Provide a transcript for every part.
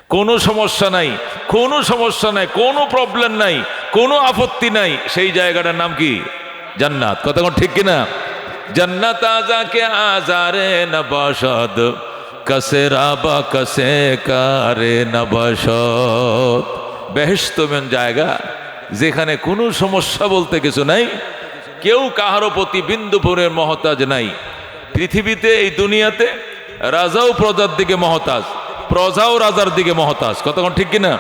কোনো সমস্যা নাই, কোনো সমস্যা নাই, কোনো প্রবলেম নাই, কোনো আপত্তি নাই, সেই জায়গাটার নাম কি? জান্নাত। কথা কোন ঠিক কিনা? জান্নাত আজাকে আজারে নবাসদ কসে রাবা কসে কারে নবাসদ। বেহেশত এমন জায়গা যেখানে কোনো সমস্যা বলতে কিছু নাই, কেউ কাহারও প্রতি বিন্দুপুরের মহতাজ নাই। পৃথিবীতে, এই দুনিয়াতে রাজাও প্রজার দিকে মহতাজ, প্রজাও রাজার দিকে মহতাজ। কতক্ষণ ঠিক কিনা?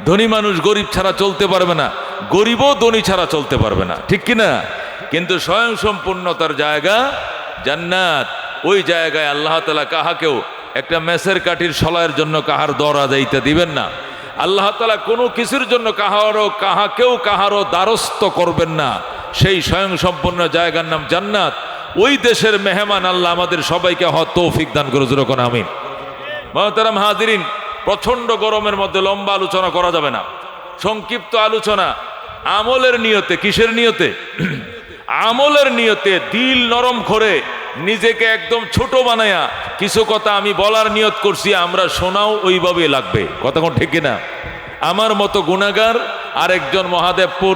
ধনী মানুষ গরিব ছাড়া চলতে পারবে না, গরিবও ধনী ছাড়া চলতে পারবে না, ঠিক কিনা? কিন্তু স্বয়ং সম্পূর্ণতার জায়গা জান্নাত। ওই জায়গায় আল্লাহ তাআলা কাহাকেও একটা মেসের কাঠির সলায়ের জন্য কাহার দরা যাইতে দিবেন না। আল্লাহ তাআলা কোনো কিছুর জন্য কাহাকেও কাহারও দ্বারস্থ করবেন না। সেই স্বয়ং সম্পূর্ণ জায়গার নাম জান্নাত। ওই দেশের মেহমান আল্লাহ আমাদের সবাইকে হওয়ার তৌফিক দান করে, যেরকম আমিন। মুহতারাম হাজিরিন, প্রচন্ড গরমের মধ্যে লম্বা আলোচনা করা যাবে না, সংক্ষিপ্ত আলোচনা আমলের নিয়তে। কিসের নিয়তে? আমলের নিয়তে। দিল নরম করে নিজেকে একদম ছোট বানায়া কিছু কথা আমি বলার নিয়ত করছি, আমরা শোনাও ওইভাবে লাগবে। কথা কোন ঠিক কিনা? আমার মতো গুনাহগার আরেকজন মহাদেবপুর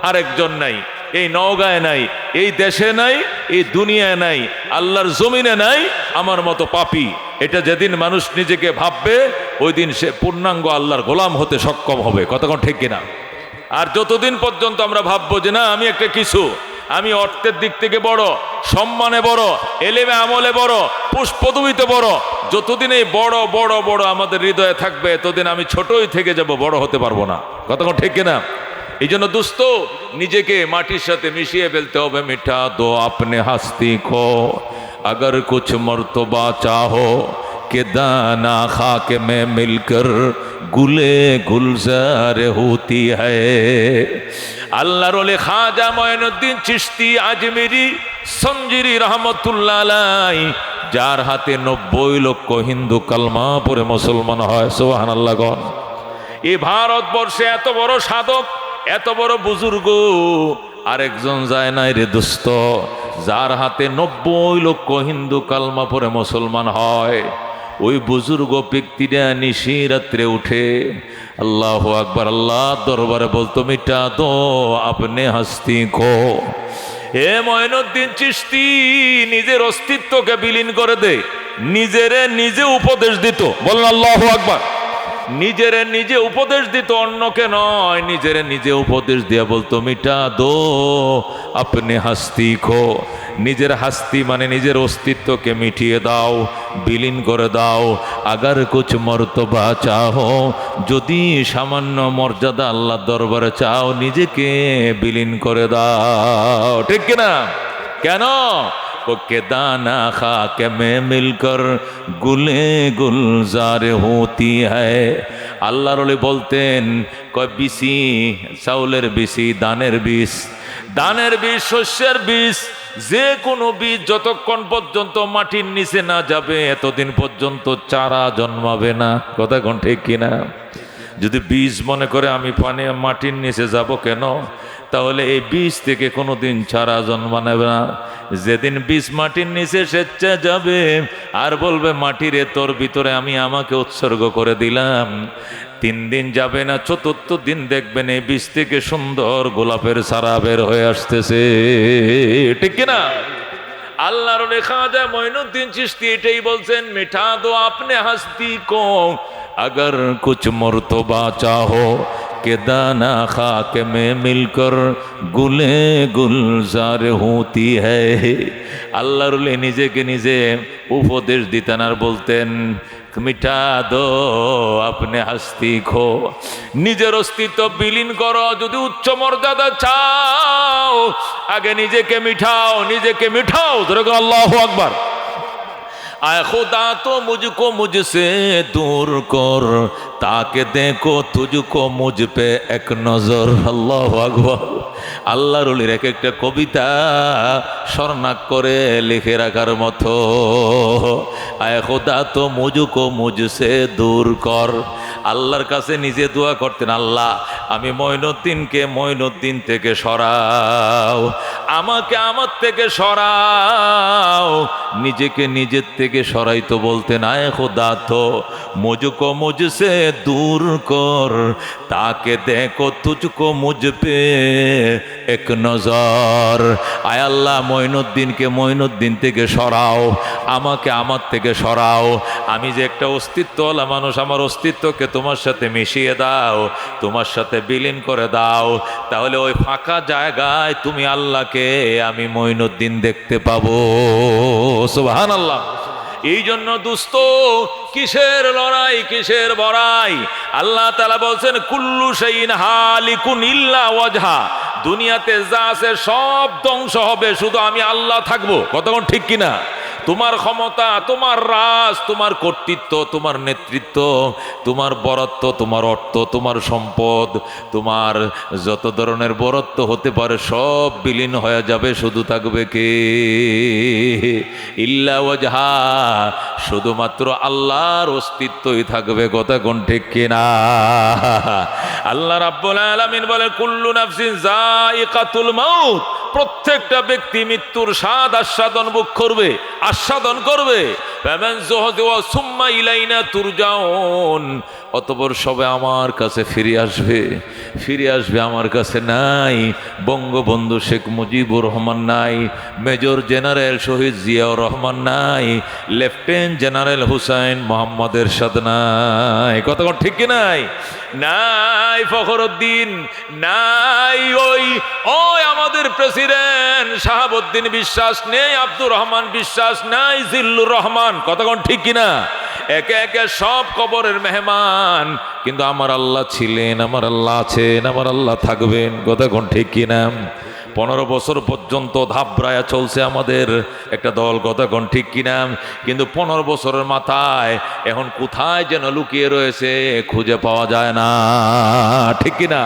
আরেকজন নাই, এই নওগাঁয় নাই, এই দেশে নাই, এই দুনিয়ায় নাই, আল্লাহর জমিনে নাই আমার মতো পাপী। এটা যেদিন মানুষ নিজেকে ভাববে, ওই দিন সে পূর্ণাঙ্গ আল্লাহর গোলাম হতে সক্ষম হবে। কতক্ষণ ঠিক কিনা? আর যতদিন পর্যন্ত আমরা ভাববো যে না আমি একটা কিছু, আমি অর্থের দিক থেকে বড়, সম্মানে বড়, এলেমে আমলে বড়, পুষ্পদবিতে বড়, যতদিন এই বড় বড় বড় আমাদের হৃদয়ে থাকবে, এতদিন আমি ছোটই থেকে যাব, বড় হতে পারবো না। কতক্ষণ ঠিক কিনা? এই জন্য দোস্ত, নিজেকে মাটির সাথে মিশিয়ে ফেলতে হবে। মিঠা দো আপনে হাস্তি খো अगर कुछ मर्तबा चाहो कि दाना खाक में मिलकर गुले गुलजार होती है। আল্লাহর ওলি খাজা মঈনুদ্দিন চিশতি আজমিরি সঞ্জিরি রহমতুল্লাহ আলাইহি, যার হাতে 90 লক্ষ হিন্দু কালমা পড়ে মুসলমান হয়। সুবহানাল্লাহ গণ। এই ভারতবর্ষে এত বড় সাধক, এত বড় বুজুর্গ আরেকজন যায় নাই রে দোস্ত, যার হাতে 90 লক্ষ হিন্দু কালমা পড়ে মুসলমান হয়। ওই বুজুর্গ ব্যক্তিরা নিশি রাত্রে উঠে আল্লাহু আকবার, আল্লাহ দরবারে বলতো মিটা দো আপনি হাস্তি খো। হে মঈনুদ্দিন চিশতি নিজের অস্তিত্বকে বিলীন করে দে, নিজেরে নিজে উপদেশ দিত। বলেন আল্লাহু আকবার। নিজেরে নিজে উপদেশ দিত, অন্যকে নয়। নিজেরে নিজে উপদেশ দিয়া বলতো মিটা দো আপনি হাস্তি খো। নিজের হাস্তি মানে নিজের অস্তিত্বকে মিটিয়ে দাও, বিলীন করে দাও। আগার কুছ মর্তবা চাও, যদি সামান্য মর্যাদা আল্লাহ দরবারে চাও, নিজেকে বিলীন করে দাও। ঠিক কিনা? কেন? के दाना खाके में मिलकर गुले गुलजार होती है। আল্লাহর ওলি বলতেন, কয় বিসি, চাউলের বিসি, দানের বীজ, দানের বীজ, শস্যের বীজ, যে কোনো বীজ যতক্ষণ পর্যন্ত মাটির নিচে না যাবে, এতদিন পর্যন্ত চারা জন্মাবে না। কথা কোন ঠিক কিনা? যদি বীজ মনে করে আমি পানি মাটির নিচে যাব কেন, তাহলে এই বীজ থেকে কোনোদিন চারা জন্মাবে না। যেদিন বীজ মাটির নিচে স্বেচ্ছা যাবে আর বলবে মাটির তোর ভিতরে আমি আমাকে উৎসর্গ করে দিলাম, 3 দিন যাবে না, 4র্থ দিন দেখবেন এই বীজ থেকে সুন্দর গোলাপের চারা বের হয়ে আসতেছে। ঠিক কিনা? আল্লাহর ওলি খাজা মঈনুদ্দিন চিশতি এটাই বলছেন, মিঠা দো আপনে হাস্তি কো अगर कुछ मर्तबा चाहो के दाना खाक में मिलकर गुले गुलजार होती है। আল্লাহর ওলি নিজেকে নিজে উপদেশ দিতেন আর বলতেন, মিঠা দো আপনি হাস্তি খো। নিজের অস্তিত্ব বিলীন করো। যদি উচ্চ মর্যাদা চাও, আগে নিজেকে মিঠাও, নিজেকে মিঠাও। ধরে আল্লাহু আকবার। आए खुदा तो मुझको मुझसे दूर कर, ताके देखो तुझको मुझ पे एक नजर। अल्लाहु আকবার। আল্লাহর ওলির এক একটা কবিতা স্বর্ণাক করে লিখে রাখার মতো। আয় খোদা তো মুঝকো মুঝসে দূর কর। আল্লাহর কাছে নিজে দোয়া করতেন, আল্লাহ আমি মঈনুদ্দিনকে মঈনুদ্দিন থেকে সরাও, আমাকে আমার থেকে সরাও। নিজেকে নিজের থেকে সরাই তো বলতেন, আয় খোদা তো মুঝকো মুঝসে দূর কর, তাকে দেখো তুঝকো মুঝ পে এক নজর। আয় আল্লাহ, মঈনুদ্দিনকে মঈনুদ্দিন থেকে সরাও, আমাকে আমার থেকে সরাও। আমি যে একটা অস্তিত্বওয়ালা মানুষ, আমার অস্তিত্বকে তোমার সাথে মিশিয়ে দাও, তোমার সাথে বিলীন করে দাও। তাহলে ওই ফাঁকা জায়গায় তুমি আল্লাহকে, আমি মঈনুদ্দিন দেখতে পাবো। সুবহানাল্লাহ। এই জন্য দুস্ত, কিসের লড়াই, কিসের বড়াই? আল্লাহ তাআলা বলছেন, কুল্লু শাইইন হালিকুন ইল্লা ওয়াজহা। দুনিয়াতে যা আছে সব ধ্বংস হবে, শুধু আমি আল্লাহ থাকবো। কতক্ষণ ঠিক কিনা? তোমার ক্ষমতা, তোমার রাজ, তোমার কর্তৃত্ব, তোমার নেতৃত্ব, তোমার বরত্ব, তোমার অর্থ, তোমার সম্পদ, তোমার যত ধরনের বরত্ব হতে পারে সব বিলীন হয়ে যাবে, শুধু থাকবে কে? ইল্লা ওয়াজহা, শুধুমাত্র আল্লাহর অস্তিত্বই থাকবে। কথা কোন ঠিক কিনা? আল্লাহ রাব্বুল আলামিন বলে, কুল্লু নাফসিন যায়িকাতুল মাউত। প্রত্যেকটা ব্যক্তি মৃত্যুর স্বাদ আস্বাদন ভোগ করবে, আস্বাদন করবে। সুম্মা ইলাইনা তুরজাউন, অতঃপর সবে আমার কাছে ফিরে আসবে। ফিরে আসবে আমার কাছে। নাই বঙ্গবন্ধু শেখ মুজিবুর রহমান, নাই মেজর জেনারেল শহীদ জিয়াউর রহমান, নাই লেফটেন্যান্ট জেনারেল হুসাইন মোহাম্মদ এরশাদ, নাই। কতক্ষণ ঠিক কি নাই? নাই ফখরুদ্দিন, নাই ওই আমাদের প্রেসিডেন্ট শাহাবুদ্দিন বিশ্বাস, নেই আব্দুর রহমান বিশ্বাস, নাই জিল্লুর রহমান। কতক্ষণ ঠিক কিনা? একে একে সব কবরের মেহমান। কিন্তু আমার আল্লাহ ছিলেন, আমার আল্লাহ আছেন, আমার আল্লাহ থাকবেন। কতক্ষণ ঠিক কিনা? 15 বছর পর্যন্ত ধাপড়ায়া চলছে আমাদের একটা দল। কতক্ষণ ঠিক কিনা? কিন্তু 15 বছরের মাথায় এখন কোথায় যেন লুকিয়ে রয়েছে, খুঁজে পাওয়া যায় না। ঠিক কিনা?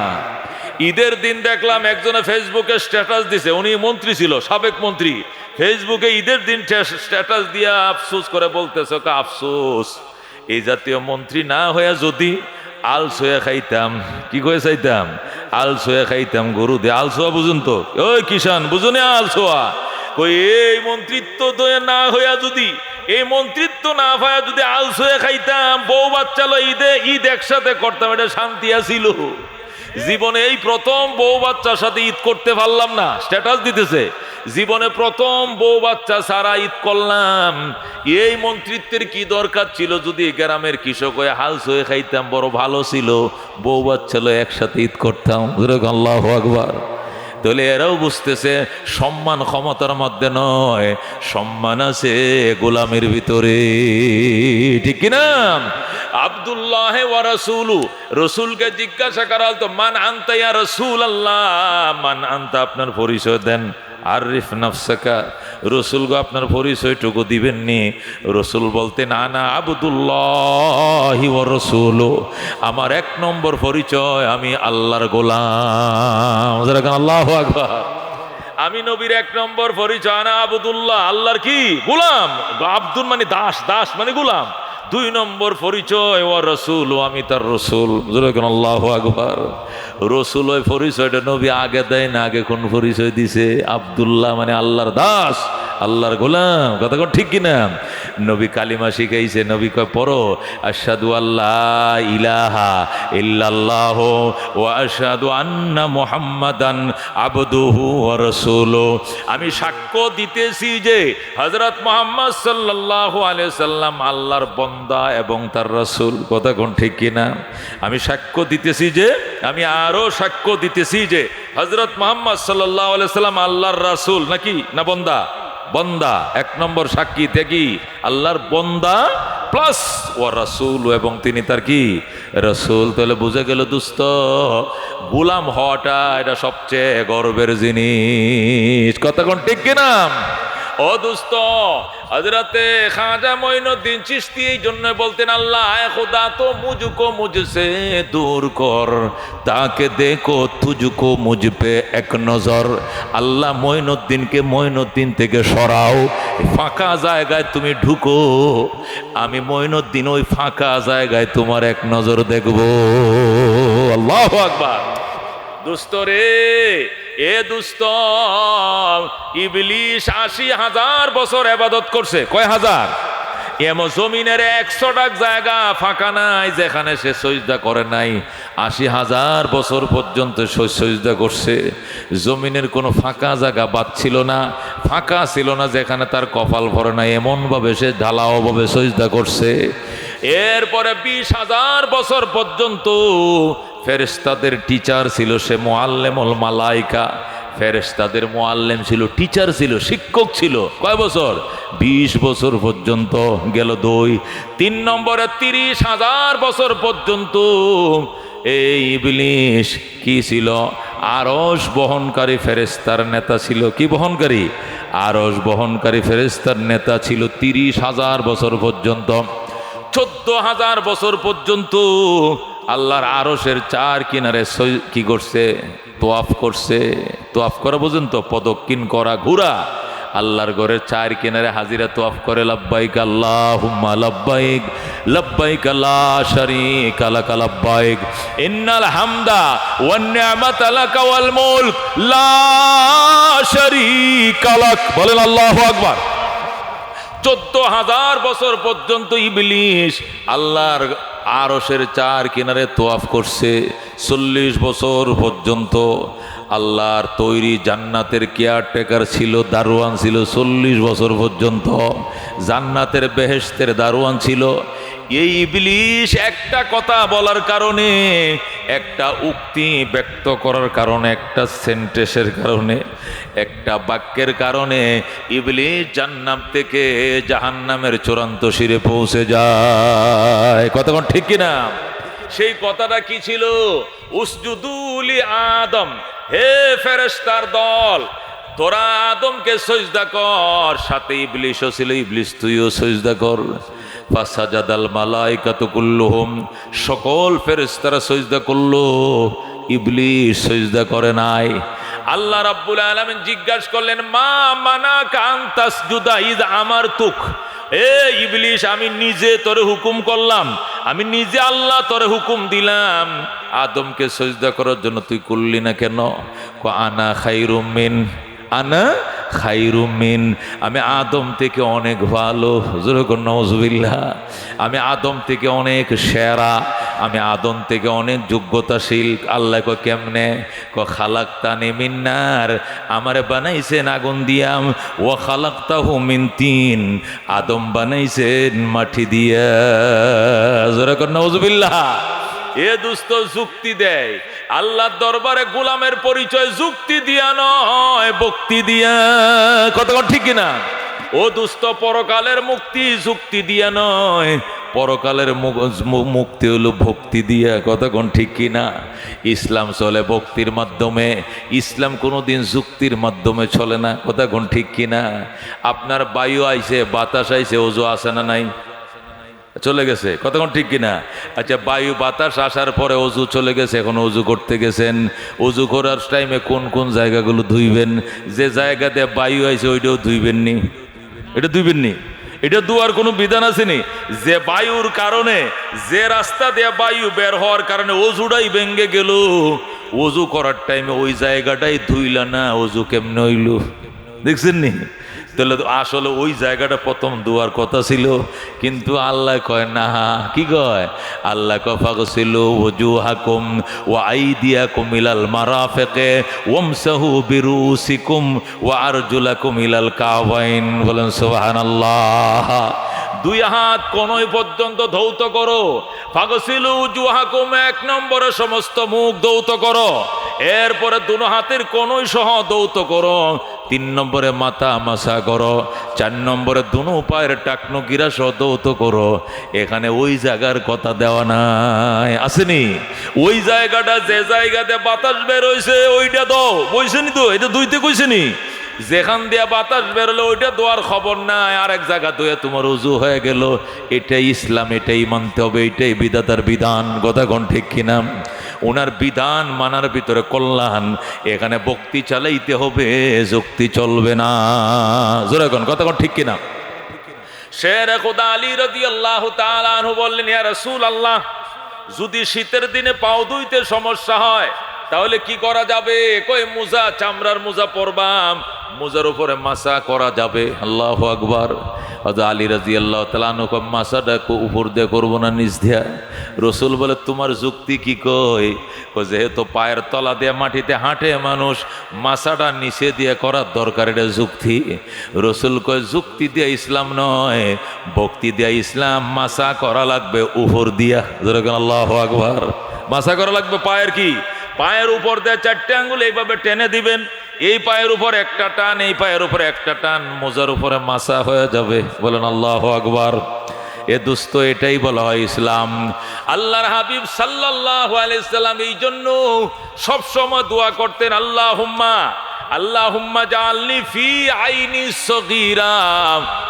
ঈদের দিন দেখলাম একজনে ফেসবুকে স্ট্যাটাস দিছে, উনি মন্ত্রী ছিল, সাবেক মন্ত্রী। ফেসবুকে ঈদের দিন স্ট্যাটাস দিয়ে আফসোস করে বলতেছে, আফসোস, এই জাতীয় মন্ত্রী না হয়ে যদি আল সোয়া খাইতাম। কি করে চাইতাম? আল সোয়া খাইতাম, গরু দে। আল সোয়া বুঝুন তো, ওই কিষান বুঝুন আল সোয়া। কই এই মন্ত্রিত্ব না হইয়া যদি, এই মন্ত্রিত্ব না হইয়া যদি আল সোয়া খাইতাম, বউ বাচ্চা লো ঈদ একসাথে করতাম, এটা শান্তি আসিল। জীবনে এই প্রথম বউ বাচ্চার সাথে ঈদ করতে পারলাম না। স্ট্যাটাস দিতেছে, জীবনে প্রথম বউ বাচ্চা সারা ঈদ করলাম। এই মন্ত্রিত্বের কি দরকার ছিল? যদি গ্রামের কৃষক হয়ে হাল সয়ে খাইতাম, বড় ভালো ছিল। বউ বাচ্চা লো একসাথে ঈদ করতাম। আল্লাহু আকবার। তাহলে এরাও বুঝতেছে সম্মান ক্ষমতার মধ্যে নয়, সম্মান আছে গোলামের ভিতরে। ঠিক কিনা? আব্দুল্লাহ ওয়া রাসূলু, রসুলকে জিজ্ঞাসা করা হতো, মান আনতা ইয়া রাসূলুল্লাহ, মান আনতা, আপনার পরিচয় দেন। আরিফ নাফসাকা, রসুল গো আপনার পরিচয়টুকু দিবেননি? রসুল বলতেন, আনা আবদুল্লাহি ওয়া রাসূলু, আমার 1 নম্বর পরিচয় আমি আল্লাহর গোলাম। আল্লাহু আকবার। আমি নবীর 1 নম্বর পরিচয় আনা আবদুল্লাহ, আল্লাহর কি গোলাম। আব্দুল মানে দাস, দাস মানে গোলাম। 2 নম্বর পরিচয় ওয়া রাসূল, আমি তার রসুল। আল্লাহু আকবার। রসুল ওই পরিচয়টা নবী আগে দেয় না, আগে কোন পরিচয় দিছে? আব্দুল্লাহ মানে আল্লাহর দাস, আল্লাহর গোলাম। কথা ঠিক কিনা? নবী কালিমা শিখাইছে। নবী কয়, পড়ো, আশহাদু আল্লাহ ইলাহা ইল্লাল্লাহ ওয়া আশহাদু আন্না মুহাম্মাদান আবদুহু ওয়া রাসূলুহু। আমি সাক্ষ্য দিতেছি যে হযরত মুহাম্মদ সাল্লাল্লাহু আলাইহি সাল্লাম আল্লাহর বান্দা এবং তার রাসূল। কথা কোন ঠিক কিনা? আমি সাক্ষ্য দিতেছি যে, আমি আরো সাক্ষ্য দিতেছি যে হযরত মুহাম্মদ সাল্লাল্লাহু আলাইহি সাল্লাম আল্লাহর রাসূল নাকি না বান্দা? বান্দা। 1 নম্বর সাক্ষী কি? আল্লাহর বান্দা প্লাস ওয়া রাসূল, এবং তিনি তার কি? রাসূল। তাহলে বুঝে গেল দোস্ত, গোলাম হওয়াটা এটা সবচেয়ে গর্বের জিনিস। কথা কোন ঠিক কিনা? ও দোস্ত, হযরতে খাজা মঈনুদ্দিন চিশতি এই জন্য বলতেন, আল্লাহ এ খোদা তো মুঝকো মুঝসে দূর কর, তাকে দেখো তুঝকো মুঝ পে এক নজর। আল্লাহ মঈনুদ্দিনকে মঈনুদ্দিন থেকে সরাও, ফাঁকা জায়গায় তুমি ঢুকো, আমি মঈনুদ্দিন ওই ফাঁকা জায়গায় তোমার এক নজর দেখবো। আল্লাহু আকবার। দুস্ত রে, এ দুস্ত, ইবলিশ ৮০,০০০ বছর ইবাদত করছে। কয় হাজার? এমন জমিনের ১০০ জায়গা ফাঁকা নাই যেখানে সে সজদা করে নাই। ৮০,০০০ বছর পর্যন্ত সজদা করছে। জমিনের কোনো ফাঁকা জায়গা বাদ ছিল না, ফাঁকা ছিল না যেখানে তার কপাল ভরে নাই, এমনভাবে সে ঢালাওভাবে সজদা করছে। এরপরে ২০,০০০ বছর পর্যন্ত ফেরেশতাদের টিচার ছিল সে, মুআল্লিমুল মালাইকা। ফেরেশতাদের মুআল্লিম ছিল, টিচার ছিল, শিক্ষক ছিল। কয় বছর? ২০ বছর পর্যন্ত গেল ২। ৩ নম্বরে ৩০,০০০ বছর পর্যন্ত এই ইবলিশ কি ছিল? আরশ বহনকারী ফেরেশতার নেতা ছিল। কি বহনকারী? আরশ বহনকারী ফেরেশতার নেতা ছিল ৩০,০০০ বছর পর্যন্ত। ১৪,০০০ বছর পর্যন্ত আল্লাহর আরশের চার কিনারে কি করছে? তোয়াফ করছে। তোয়াফ করা বোঝেন তো? প্রদক্ষিণ করা, ঘোরা। আল্লাহর ঘরের চার কিনারে হাজিরা তোয়াফ করে, লাব্বাইক আল্লাহুম্মা লাব্বাইক, লাব্বাইক লা শারীকা লাক লাব্বাইক, ইন্নাল হামদা ওয়ান নি'মাতা লাকা ওয়াল মুলক লা শারীকা লাক। বলেন আল্লাহু আকবার। ১৪,০০০ বছর পর্যন্ত ইবলিশ আল্লাহর আরশের চার কিনারে তোয়াফ করছে। ৪০ বছর পর্যন্ত আল্লাহর তৈরি জান্নাতের কেয়ারটেকার ছিল, দারোয়ান ছিল। ৪০ বছর পর্যন্ত জান্নাতের বেহেশতের দারোয়ান ছিল। এই ইবলিশ একটা কথা বলার কারণে, একটা উক্তি ব্যক্ত করার কারণে, একটা সেন্টেন্সের কারণে, একটা বাক্যের কারণে ইবলিশ জান্নাত থেকে জাহান্নামের চূড়ান্ত শিরে পৌঁছে যায়। কতক্ষণ ঠিক কিনা? সেই কথাটা কি ছিল? উসজুদু লি আদম, হে ফেরেশতার দল, তোরা আদমকে সজদা কর। সাথে ইবলিশও ছিল, ইবলিশ তুইও সজদা কর। ফাসাজাদাল মালাইকাতু কুল্লুহুম, সকল ফেরেশতারা সজদা করলো, ইবলিশ সজদা করে নাই। আল্লাহ রাব্বুল আলামিন জিজ্ঞাসা করলেন, মা মানাকা আন তাসজুদা ইয আমারতুক। এ ইবলিশ, আমি নিজে তোরে হুকুম করলাম, আমি নিজে আল্লাহ তোরে হুকুম দিলাম আদমকে সজদা করার জন্য, তুই করলি না কেন? আনা খায়রুম মিন, আনা খায়রুম মিন, আমি আদম থেকে অনেক ভালো। হুজুর নাউজুবিল্লাহ। আমি আদম থেকে অনেক সেরা, আমি আদম থেকে অনেক যোগ্যতাশীল। আল্লাহ কয় কেমনে? খালাকতানি মিন নার, আমারে বানাইছেন আগুন দিয়াম। ও খালাকতাহু মিন তিন, আদম বানাইছেন মাটি দিয়া। হুজুর নাউজুবিল্লাহ। এ দুস্ত যুক্তি দেয় আল্লাহর দরবারে গোলামের পরিচয় যুক্তি দিয়া নয়, ভক্তি দিয়া। কতক্ষণ ঠিক কিনা? ও দুস্ত, পরকালের মুক্তি যুক্তি দিয়া নয়, পরকালের মুক্তি হলো ভক্তি দিয়া। কতক্ষণ ঠিক কিনা? ইসলাম চলে ভক্তির মাধ্যমে, ইসলাম কোনোদিন যুক্তির মাধ্যমে চলে না। কতক্ষণ ঠিক কিনা? আপনার বায়ু আইছে, বাতাস আইছে, ওজু আছে না নাই? চলে গেছে। কতক্ষণ ঠিক কিনা? আচ্ছা, বায়ু বাতাস আসার পরে অজু চলে গেছে, এখন অজু করতে গেছেন। অজু করার টাইমে কোন কোন জায়গাগুলো ধুইবেন? যে জায়গা দিয়ে বায়ু আইছে ওইটাও ধুইবেন নি? এটা ধুইবেন নি? এটা ধোয়ার কোনো বিধান আছে নি? যে বায়ুর কারণে, যে রাস্তা দিয়ে বায়ু বের হওয়ার কারণে অজুটাই ভেঙ্গে গেল, অজু করার টাইমে ওই জায়গাটাই ধুইলা না, অজু কেমনে হইল? দেখছেন নি? তাহলে আসলে ওই জায়গাটা প্রথম ধোয়ার কথা ছিল, কিন্তু আল্লাহ কয় না। কি কয়? আল্লাহ কয় ফাগসিলু ওজুহাকুম ওয়া আইদিয়াকুম ইলাল মারাফিকে ওয়ামসাহু বিরুসিকুম ওয়া আরজুলাকুম ইলাল কাবাইন। বলেন সুবহানাল্লাহ। দুই হাত কনই পর্যন্ত ধৌত করো। ফাগসিলু ওজুহাকুম, ১ নম্বরে সমস্ত মুখ ধৌত করো। এরপরে দুনো হাতের কনই সহ ধৌত করো। ৩ নম্বরে মাথা মাসা করো। ৪ নম্বরে দুনো পায়ের টাকনো গিরা সহ ধৌত করো। এখানে ওই জায়গার কথা দেওয়া নাই, আসেনি? ওই জায়গাটা যে জায়গাতে বাতাস বের হয়েছে ওইটা দাও, বইছেনি তো? এটা ধুইতে কইছেনি? যেখান দিয়া বাতাস বেরোলো ওইটা দোয়ার খবর নাই, আরেক জায়গা ধুয়ে তোমার উজু হয়ে গেল। এটাই ইসলাম, এটাই মানতে হবে, এটাই বিধাতার বিধান। কথা কোন ঠিক কিনা? ওনার বিধান মানার ভিতরে কল্যাণ। এখানে ভক্তি চালাইতে হবে, যুক্তি চলবে না। জোরে কোন কথা কোন ঠিক কিনা? শের খোদা আলী রাদিয়াল্লাহু তাআলা আনহু বললেন, ইয়া রাসূলুল্লাহ, যদি শীতের দিনে পাও ধুইতে সমস্যা হয় তাহলে কি করা যাবে? কই মোজা, চামড়ার মোজা পরবাম, মোজার উপরে মাসা করা যাবে। আল্লাহু আকবার। হযরত আলী রাদিয়াল্লাহু তাআলা আনহু মাসাটা উপর দিয়ে করবো না নিচ দিয়া? রসুল বলে তোমার যুক্তি কি? কই যেহেতু পায়ের তলা দিয়ে মাটিতে হাঁটে মানুষ, মাসাটা নিচে দিয়ে করার দরকার, এটা যুক্তি। রসুল কয় যুক্তি দিয়ে ইসলাম নয়, ভক্তি দিয়া ইসলাম। মাসা করা লাগবে উপর দিয়া। আল্লাহু আকবার। মাসা করা লাগবে পায়ের কি? পায়ের উপর দিয়ে 4টে আঙ্গুল এইভাবে টেনে দিবেন, এই পায়ের উপর একটা টান, এই পায়ের উপর একটা টান, মোজার উপরে মাসা হয়ে যাবে। বলেন আল্লাহু আকবার। এ দোস্ত, এটাই বলা হয় ইসলাম। আল্লাহর হাবিব সাল্লাল্লাহু আলাইহি সাল্লাম এই জন্য সবসময় দোয়া করতেন, আল্লাহুম্মা আল্লাহুম্মা জাআলনি ফি আইনি সগীরা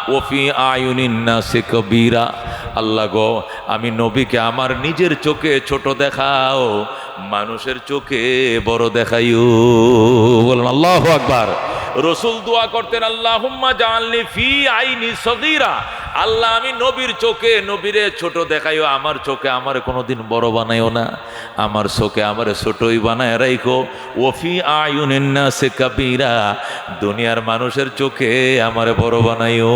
ওয়া ফি আয়ুনিন নাসি কবীরা। আল্লাহ গো, আমি নবীকে আমার নিজের চোখে ছোট দেখাও, মানুষের চোখে বড় দেখাইও। বলেন আল্লাহু আকবার। রসুল দোয়া করতেন, আল্লাহুম্মা জাআলনি ফি আইনি সগীরা। আল্লাহ, আমি নবীর চোখে নবীরে ছোট দেখাইও, আমার চোখে আমার কোনোদিন বড় বানাইও না, আমার চোখে আমার ছোটই বানায় রাখো। ওফি আয়ুনিন নাসি কাবীরা, দুনিয়ার মানুষের চোখে আমার বড় বানাইও।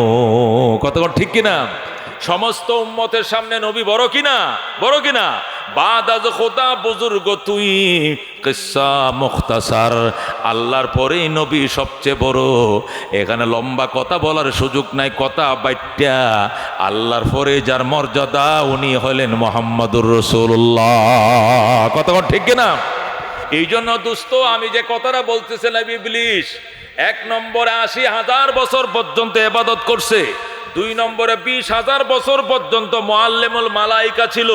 কতক্ষণ ঠিক কিনা? সমস্ত উম্মতের সামনে নবী বড় কিনা? বড় কিনা? বাদ আজ খোদা বুজুর্গ তুই, কিসসা মুখতাসার। আল্লাহর পরেই নবী সবচেয়ে বড়। এখানে লম্বা কথা বলার সুযোগ নাই, কথা বাইটা। আল্লাহর পরে যার মর্যাদা, উনি হলেন মুহাম্মদুর রাসূলুল্লাহ। কতক্ষণ ঠিক কিনা? এই জন্য দোস্ত, আমি যে কথাটা বলতেছিলাম, ইবলিস 1 নম্বরে 80,000 বছর পর্যন্ত ইবাদত করছে, 2 নম্বরে 20,000 বছর পর্যন্ত মুআল্লিমুল মালাইকা ছিল,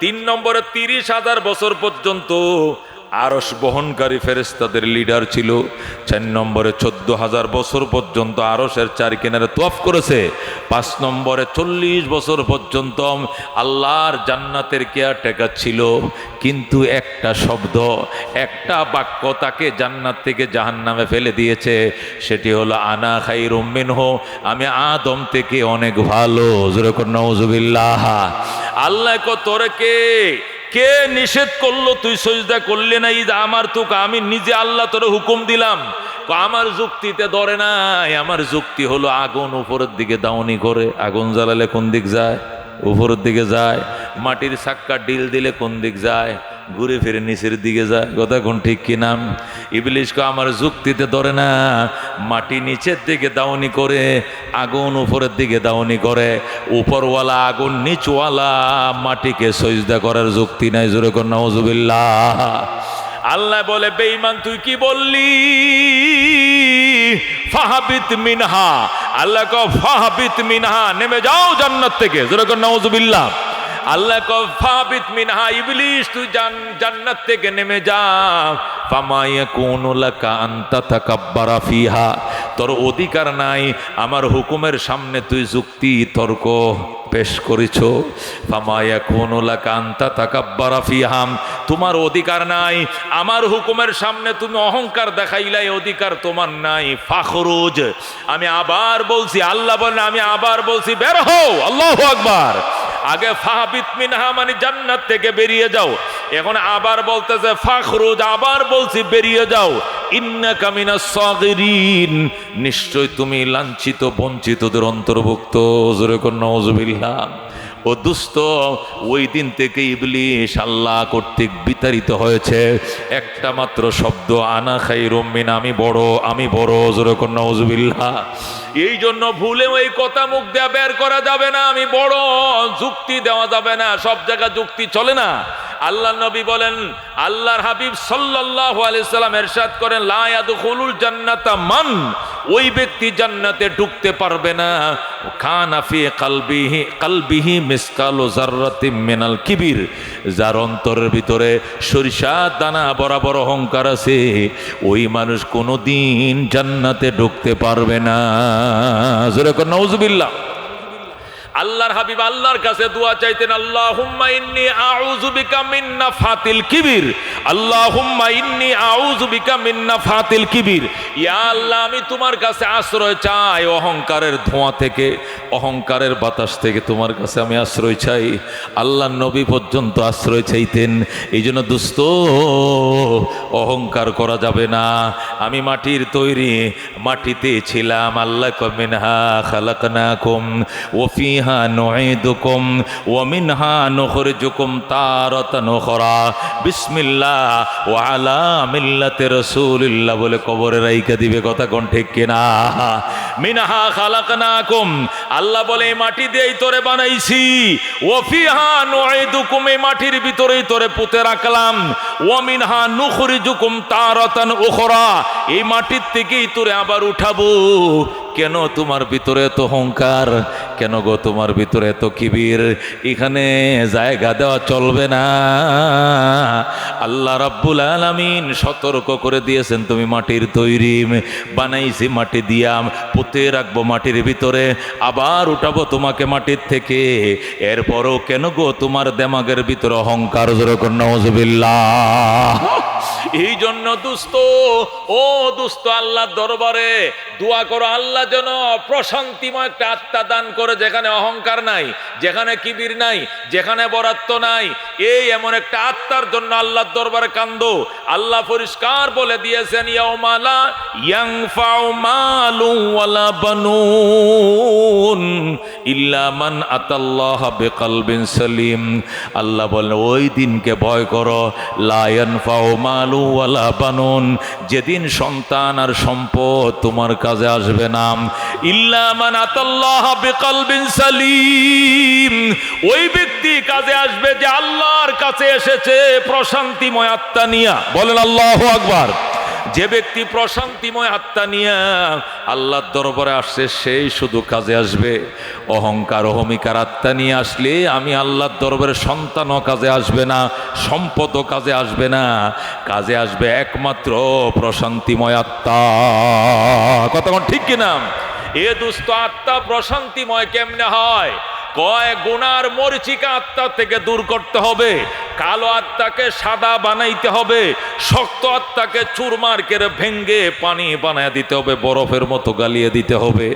3 নম্বরে 30,000 বছর পর্যন্ত আরশ বহনকারী ফেরেশতাদের লিডার ছিল, 4 নম্বরে 14,000 বছর পর্যন্ত আরশের 4 কিনারে তওয়াফ করেছে, 5 নম্বরে 40 বছর পর্যন্ত আল্লাহর জান্নাতের কেয়ারটেকার ছিল। কিন্তু একটা শব্দ, একটা বাক্য তাকে জান্নাত থেকে জাহান্নামে ফেলে দিয়েছে, সেটি হলো আনা খায়রুম মিনহু, আমি আদম থেকে অনেক ভালো। জোরে করে নাউজুবিল্লাহ। আল্লাহ কো তোরে কে নিষেধ করলো তুই সজদা করলি না? ঈদ আমার তোকে আমি নিজে আল্লাহ তোরে হুকুম দিলাম। আমার যুক্তিতে ধরে নাই। আমার যুক্তি হলো আগুন উপরের দিকে দাউনি করে, আগুন জ্বালালে কোন দিক যায়? উপরের দিকে যায়। মাটির চাক্কা ডিল দিলে কোন দিক যায়? ঘুরে ফিরে নিচের দিকে যায়। কথা কোন ঠিক কিনা? ইবলিসকে আমার যুক্তিতে ধরে না। মাটি নিচের দিকে দাউনি করে, আগুন উপরের দিকে দাউনি করে। উপরওয়ালা আগুন, নিচওয়ালা মাটিকে সজদা করার যুক্তি নাই। জোরে কর নাউজুবিল্লাহ। আল্লাহ বলে, বেঈমান তুই কি বললি? ফাহাবিত মিনহা। আল্লাহ কো ফাহাবিত মিনহা, নেমে যাও জান্নাত থেকে। জোরে কর নাউজুবিল্লাহ। আল্লাহ কো ফাহাবিত মিনহা, ইবলিস তুই জান্নাত থেকে নেমে যা। ফামা ইয়াকুনু লাকা আন তাতাকাব্বারা ফিহা, তোর অধিকার নাই আমার হুকুমের সামনে তুই যুক্তি তর্ক পেশ করেছ। ফামা ইয়াকুনু লাকা আন তাতাকাব্বারা ফিহা, তোমার অধিকার নাই আমার হুকুমের সামনে তুমি অহংকার দেখাইলাই, অধিকার তোমার নাই। ফাখরুজ, আমি আবার বলছি, আল্লাহ বলেন আমি আবার বলছি, বের হও। আল্লাহু আকবার। আগে ফাহাবিত মিনহা মানে জান্নাত থেকে বেরিয়ে যাও, এখন আবার বলতেছে ফাখরুজ, আবার বলছি বেরিয়ে যাও। ইন্নাকা মিনাস সাগিরিন, নিশ্চয় তুমি লাঞ্ছিত বঞ্চিতদের অন্তর্ভুক্ত। জোরে কর নাউজুবিল্লাহ। ও দুস্থ, ওই দিন থেকে ইবলিস আল্লাহ কর্তৃক বিতাড়িত হয়েছে। একটা মাত্র শব্দ, আনা খায়রুম মিন, আমি বড়, আমি বড়। জোরে কর নাউজুবিল্লাহ। এই জন্য ভুলে ওই কথা মুখ দিয়ে বের করা যাবে না, আমি বড়। যুক্তি দেওয়া যাবে না, সব জায়গায় যুক্তি চলে না। আল্লাহ নবী বলেন, আল্লাহর হাবিব সাল্লাল্লাহু আলাইহি সাল্লাম ইরশাদ করেন, লা ইয়াদখুলুল জান্নাতা মান, ওই ব্যক্তি জান্নাতে ঢুকতে পারবে না খানা ফি কলবিহি মিসকালু যাররাতিম মিনাল কিবির, যার অন্তরের ভিতরে সরিষা দানা বরাবর অহংকার আছে, ওই মানুষ কোনোদিন জান্নাতে ঢুকতে পারবে না। জোরে কর নাউজুবিল্লাহ। আল্লাহর হাবিব আল্লাহর কাছে দোয়া চাইতেন, আল্লাহুম্মা ইন্নী আউযু বিকা মিন নাফাতিল কিবির, আল্লাহুম্মা ইন্নী আউযু বিকা মিন নাফাতিল কিবির, ইয়া আল্লাহ আমি তোমার কাছে আশ্রয় চাই অহংকারের ধোঁয়া থেকে, অহংকারের বাতাস থেকে তোমার কাছে আমি আশ্রয় চাই। আল্লাহ নবী পর্যন্ত আশ্রয় চাইতেন। এই জন্য দোস্ত, অহংকার করা যাবে না। আমি মাটির তৈরি, মাটিতে ছিলাম। আল্লাহ মিনহা খালাকনাকুম ওয়া ফিহা নুঈদুকুম ওয়া মিনহা নুখরিজুকুম তারাতান উখরা। বিসমিল্লাহ ওয়া আলা মিল্লাতি রাসূলিল্লাহ বলে কবরে রাইখা দিবে। কথা কোন ঠিক কিনা? মিনহা খালাকনাকুম, আল্লাহ বলে এই মাটি দিয়েই তোরে বানাইছি। ওয়া ফিহা নুঈদুকুম, এই মাটির ভিতরেই তোরে পুঁতে রাখলাম। ওয়া মিনহা নুখরিজুকুম তারাতান উখরা, এই মাটির থেকেই তোরে আবার উঠাবো। কেন তোমার ভিতরে এত অহংকার? কেন গো তোমার ভিতরে এত কিবির? এখানে জায়গা দেওয়া চলবে না। আল্লাহ রাব্বুল আলামিন সতর্ক করে দিয়েছেন, তুমি মাটির তৈরি, বানাইছি মাটি দিয়াম, পুঁতে রাখবো মাটির ভিতরে, আবার উঠাবো তোমাকে মাটির থেকে। এরপরও কেন গো তোমার দেমাগের ভিতরে অহংকার? যেরকম নাউজুবিল্লাহ। এই জন্য দুস্থ, ও দুস্থ, আল্লাহর দরবারে দোয়া করো, আল্লাহ যেন প্রশান্তিময় একটা আত্মা দান করে, যেখানে অহংকার নাই, যেখানে কিবির নাই, যেখানে বরাত্ব নাই। এই এমন একটা আত্মার জন্য আল্লাহর দরবারে কান্দো। আল্লাহ পরিষ্কার বলে দিয়েছেন, ইয়াউমা লা ইয়ানফাউ মালু ওয়ালা বানুন ইল্লা মান আতাল্লাহা বিকলবিন সালিম। আল্লাহ বলেন ওই দিনকে ভয় করো, লা ইয়ানফাউ মালু ওয়ালা বানুন, যেদিন সন্তান আর সম্পদ তোমার কাজে আসবে না। ইল্লা মান আতাল্লাহা বিকলবিন সালিম, ওই ব্যক্তি কাজে আসবে যে আল্লাহর কাছে এসেছে প্রশান্তিময় আত্মা নিয়া। বলেন আল্লাহু আকবার। যে ব্যক্তি প্রশান্তিময় আত্মা নিয়ে আল্লাহর দরবারে আসছে, সেই শুধু কাজে আসবে। অহংকার অহমিকার আত্মা নিয়ে আসলে আমি আল্লাহর দরবারে সন্তানও কাজে আসবে না, সম্পদও কাজে আসবে না। কাজে আসবে একমাত্র প্রশান্তিময় আত্মা। কতক্ষণ ঠিক কিনা? এ দুস্থ আত্মা প্রশান্তিময় কেমনে হয়? কয় গুনার মরিচিকা আত্মা থেকে দূর করতে হবে, কালো আত্মাকে সাদা বানাইতে হবে, শক্ত আত্মাকে চুরমার করে ভেঙ্গে পানি বানায় দিতে হবে, বরফের মতো গালিয়ে দিতে হবে।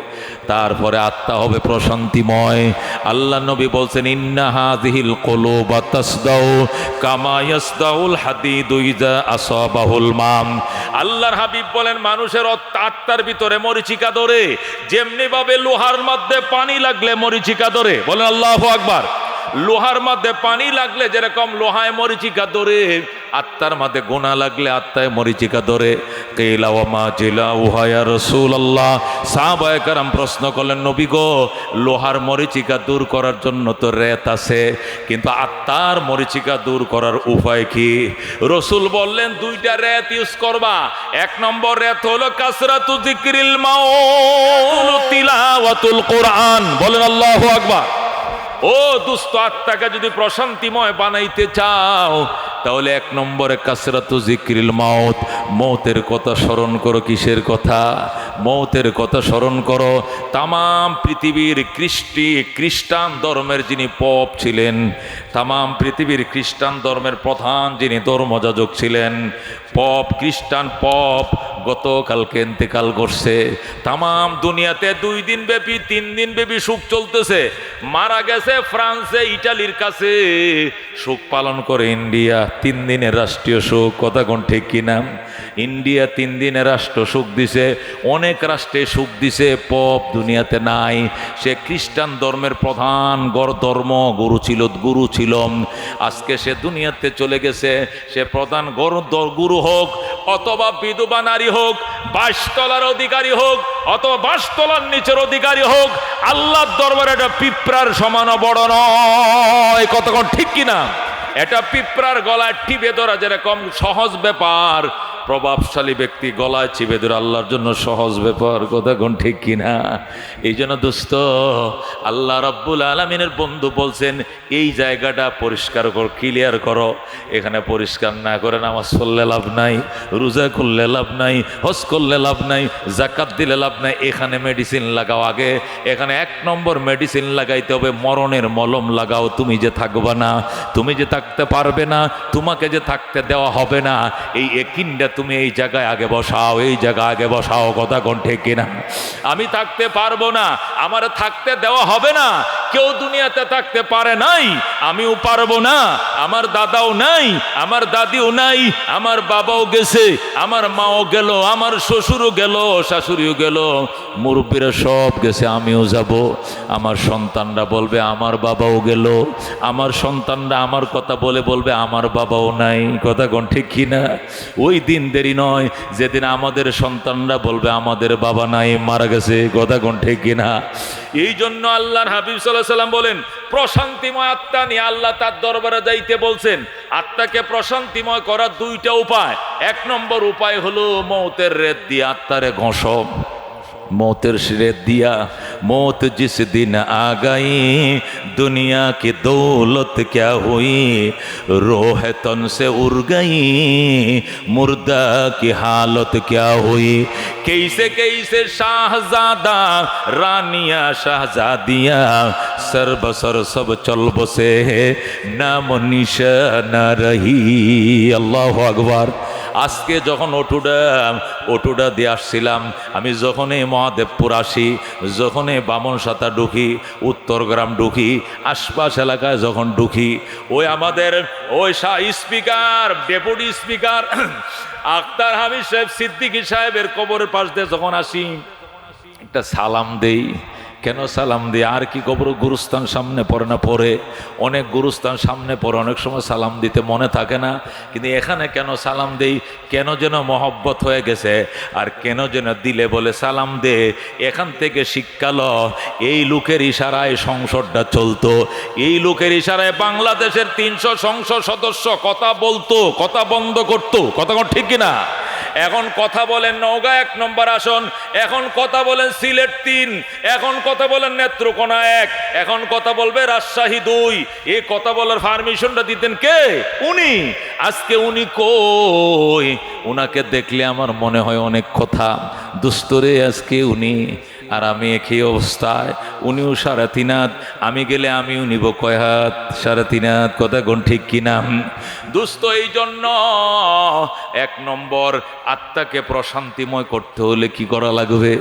তারপরে আত্মা হবে প্রশান্তিময়। আল্লাহ নবী বলছেন, ইন্না হাযিহিল কুলুবা তাসদাউ কামা ইয়াসদাউল হাদিদু ইযা আসাবাহুল মাম। আল্লাহর হাবিব বলেন, মানুষের আত্মার ভিতরে মরিচিকা ধরে, যেমনি ভাবে লোহার মধ্যে পানি লাগলে মরিচিকা ধরে। বলেন আল্লাহু আকবার। লোহার মধ্যে পানি লাগলে যেরকম লোহায় মরিচিকা ধরে, আত্মার মধ্যে গুনাহ লাগলে আত্মায় মরিচিকা ধরে। কিলা ওয়া মা জিলাউহা ইয়া রাসূলুল্লাহ। সাহাবায়ে কেরাম প্রশ্ন করলেন, নবী গো, লোহার মরিচিকা দূর করার জন্য তো রেত আছে, কিন্তু আত্মার মরিচিকা দূর করার উপায় কি? রাসূল বললেন, দুইটা রেত ইউজ করবা। এক নম্বর রেত হলো কাসরাতু যিকরিল মাউত তিলাওয়াতুল কোরআন। বলেন আল্লাহু আকবার। ও দুস্থ আত্মাকে যদি প্রশান্তিময় বানাইতে চাও, তাহলে এক নম্বরে কাসরাতু যিকরিল মাউত, মৌতের কথা স্মরণ করো। কিসের কথা? মৌতের কথা স্মরণ করো। তামাম পৃথিবীর খ্রিস্টান ধর্মের যিনি পপ ছিলেন, তামাম পৃথিবীর খ্রিস্টান ধর্মের প্রধান যিনি ধর্মযাজক ছিলেন, পপ, খ্রিস্টান পপ গতকালকে ইন্তেকাল করছে। তামাম দুনিয়াতে 2 দিন ব্যাপী 3 দিন ব্যাপী শোক চলতেছে। মারা গেছে ফ্রান্সে, ইটালির কাছে। শোক পালন করে ইন্ডিয়া, 3 দিনের রাষ্ট্রীয় শোক। কথা কোন ঠিক কিনা? ইন্ডিয়া 3 দিনের রাষ্ট্র শোক দিছে, অনেক রাষ্ট্রে শোক দিছে। পপ দুনিয়াতে নাই। সে খ্রিস্টান ধর্মের প্রধান ধর্ম গুরু ছিল। আজকে সে দুনিয়াতে চলে গেছে। সে প্রধান গুরু হোক, অথবা বিধবা নারী হোক, 22 তলার অধিকারী হোক, অথবা 22 তলার নিচের অধিকারী হোক, আল্লাহর দরবারে এটা পিঁপড়ার সমান বড় নয়। কতক্ষণ ঠিক কিনা? এটা পিঁপড়ার গলায় টিপে ধরা যেরকম সহজ ব্যাপার, প্রভাবশালী ব্যক্তি গলায় চিপে ধরে আল্লাহর জন্য সহজ ব্যাপার, কথা কোন ঠিক কিনা? এই জন্য দোস্ত, আল্লাহ রাব্বুল আলামিনের বন্ধু বলছেন এই জায়গাটা পরিষ্কার কর, ক্লিয়ার করো। এখানে পরিষ্কার না করে নামাজ পড়লে লাভ নাই, রোজা করলে লাভ নাই, হজ করলে লাভ নাই, যাকাত দিলে লাভ নাই। এখানে মেডিসিন লাগাও আগে। এখানে 1 নম্বর মেডিসিন লাগাইতে হবে, মরণের মলম লাগাও। তুমি যে থাকবা না, তুমি যে থাকতে পারবে না, তোমাকে যে থাকতে দেওয়া হবে না, এই একিনটা তুমি এই জায়গায় আগে বসাও, এই জায়গায় আগে বসাও, কথা কোন ঠিক কিনা? আমি থাকতে পারবো না, আমার থাকতে দেওয়া হবে না। কেউ দুনিয়াতে থাকতে পারে নাই, আমিও পারবো না। আমার দাদাও নাই, আমার দাদিও নাই, আমার বাবাও গেছে, আমার মাও গেল, আমার শ্বশুরও গেল, শাশুড়িও গেল, মুরব্বীরা সব গেছে, আমিও যাব। আমার সন্তানরা বলবে আমার বাবাও গেল, আমার সন্তানরা আমার কথা বলে বলবে আমার বাবাও নাই, কথা কোন ঠিক কিনা? ওই দিন দেরি নয় যেদিন আমাদের সন্তানরা বলবে আমাদের বাবা নাই, মারা গেছে, কথা কোন ঠিক কিনা? এই জন্য আল্লাহর হাবিব সাল্লাল্লাহু আলাইহি ওয়াসাল্লাম বলেন, প্রশান্তিময় আত্মা নিয়ে আল্লাহ তার দরবারে যাইতে বলছেন। আত্মাকে প্রশান্তিময় করার 2টা উপায়। 1 নম্বর উপায় হলো মৌতের রেত দিয়ে আত্মারে ঘষো। मौतेर सिरे दिया मौत जिस दिन आ गई दुनिया की दौलत क्या हुई रोह तन से उड़ गई मुर्दा की हालत क्या हुई कैसे कैसे शाहजादा रानिया शहजादियाँ सर बसर सब चल बसे नाम निशाना रही अल्लाह अकबर। আজকে যখন অটুডা দিয়ে আসছিলাম আমি, যখন এই মহাদেবপুর আসি, যখন এই বামনসাতা ঢুকি, উত্তরগ্রাম ঢুকি, আশপাশ এলাকায় যখন ঢুকি, ওই আমাদের ওই speaker deputy speaker Akhtar Hamid সাহেব সিদ্দিকী সাহেবের কবরের পাশ দিয়ে যখন আসি একটা সালাম দেই। কেন সালাম দিয়ে? আর কি কবর গুরুস্থান সামনে পড়ে না? পড়ে, অনেক গুরুস্থান সামনে পড়ে, অনেক সময় সালাম দিতে মনে থাকে না, কিন্তু এখানে কেন সালাম দেই? কেন যেন মহব্বত হয়ে গেছে, আর কেন যেন দিলে বলে সালাম দে। এখান থেকে শিক্ষাল, এই লোকের ইশারায় সংসদটা চলতো, এই লোকের ইশারায় বাংলাদেশের 300 সংসদ সদস্য কথা বলতো, কথা বন্ধ করতো, কথা ঠিক কিনা? এখন কথা বলেন নওগাঁ 1 নম্বর আসন, এখন কথা বলেন সিলেট 3, এখন কথা বলেন নেত্রকোনা 1, এখন কথা বলবে রাজশাহী 2। এই কথা বলার পারমিশনটা দিতেন কে? উনি। আজকে উনি কই? উনাকে দেখলে আমার মনে হয় অনেক কথা। দুস্তরে আজকে উনি আর আমি একই অবস্থায়। উনিও 3.5 হাত, আমি গেলে আমিও নিব কয় হাত? 3.5 হাত, কথা কোন ঠিক কিনা? দুস্থ এই জন্য 1 নম্বর আত্মাকে প্রশান্তিময় করতে হলে কি করা লাগবে?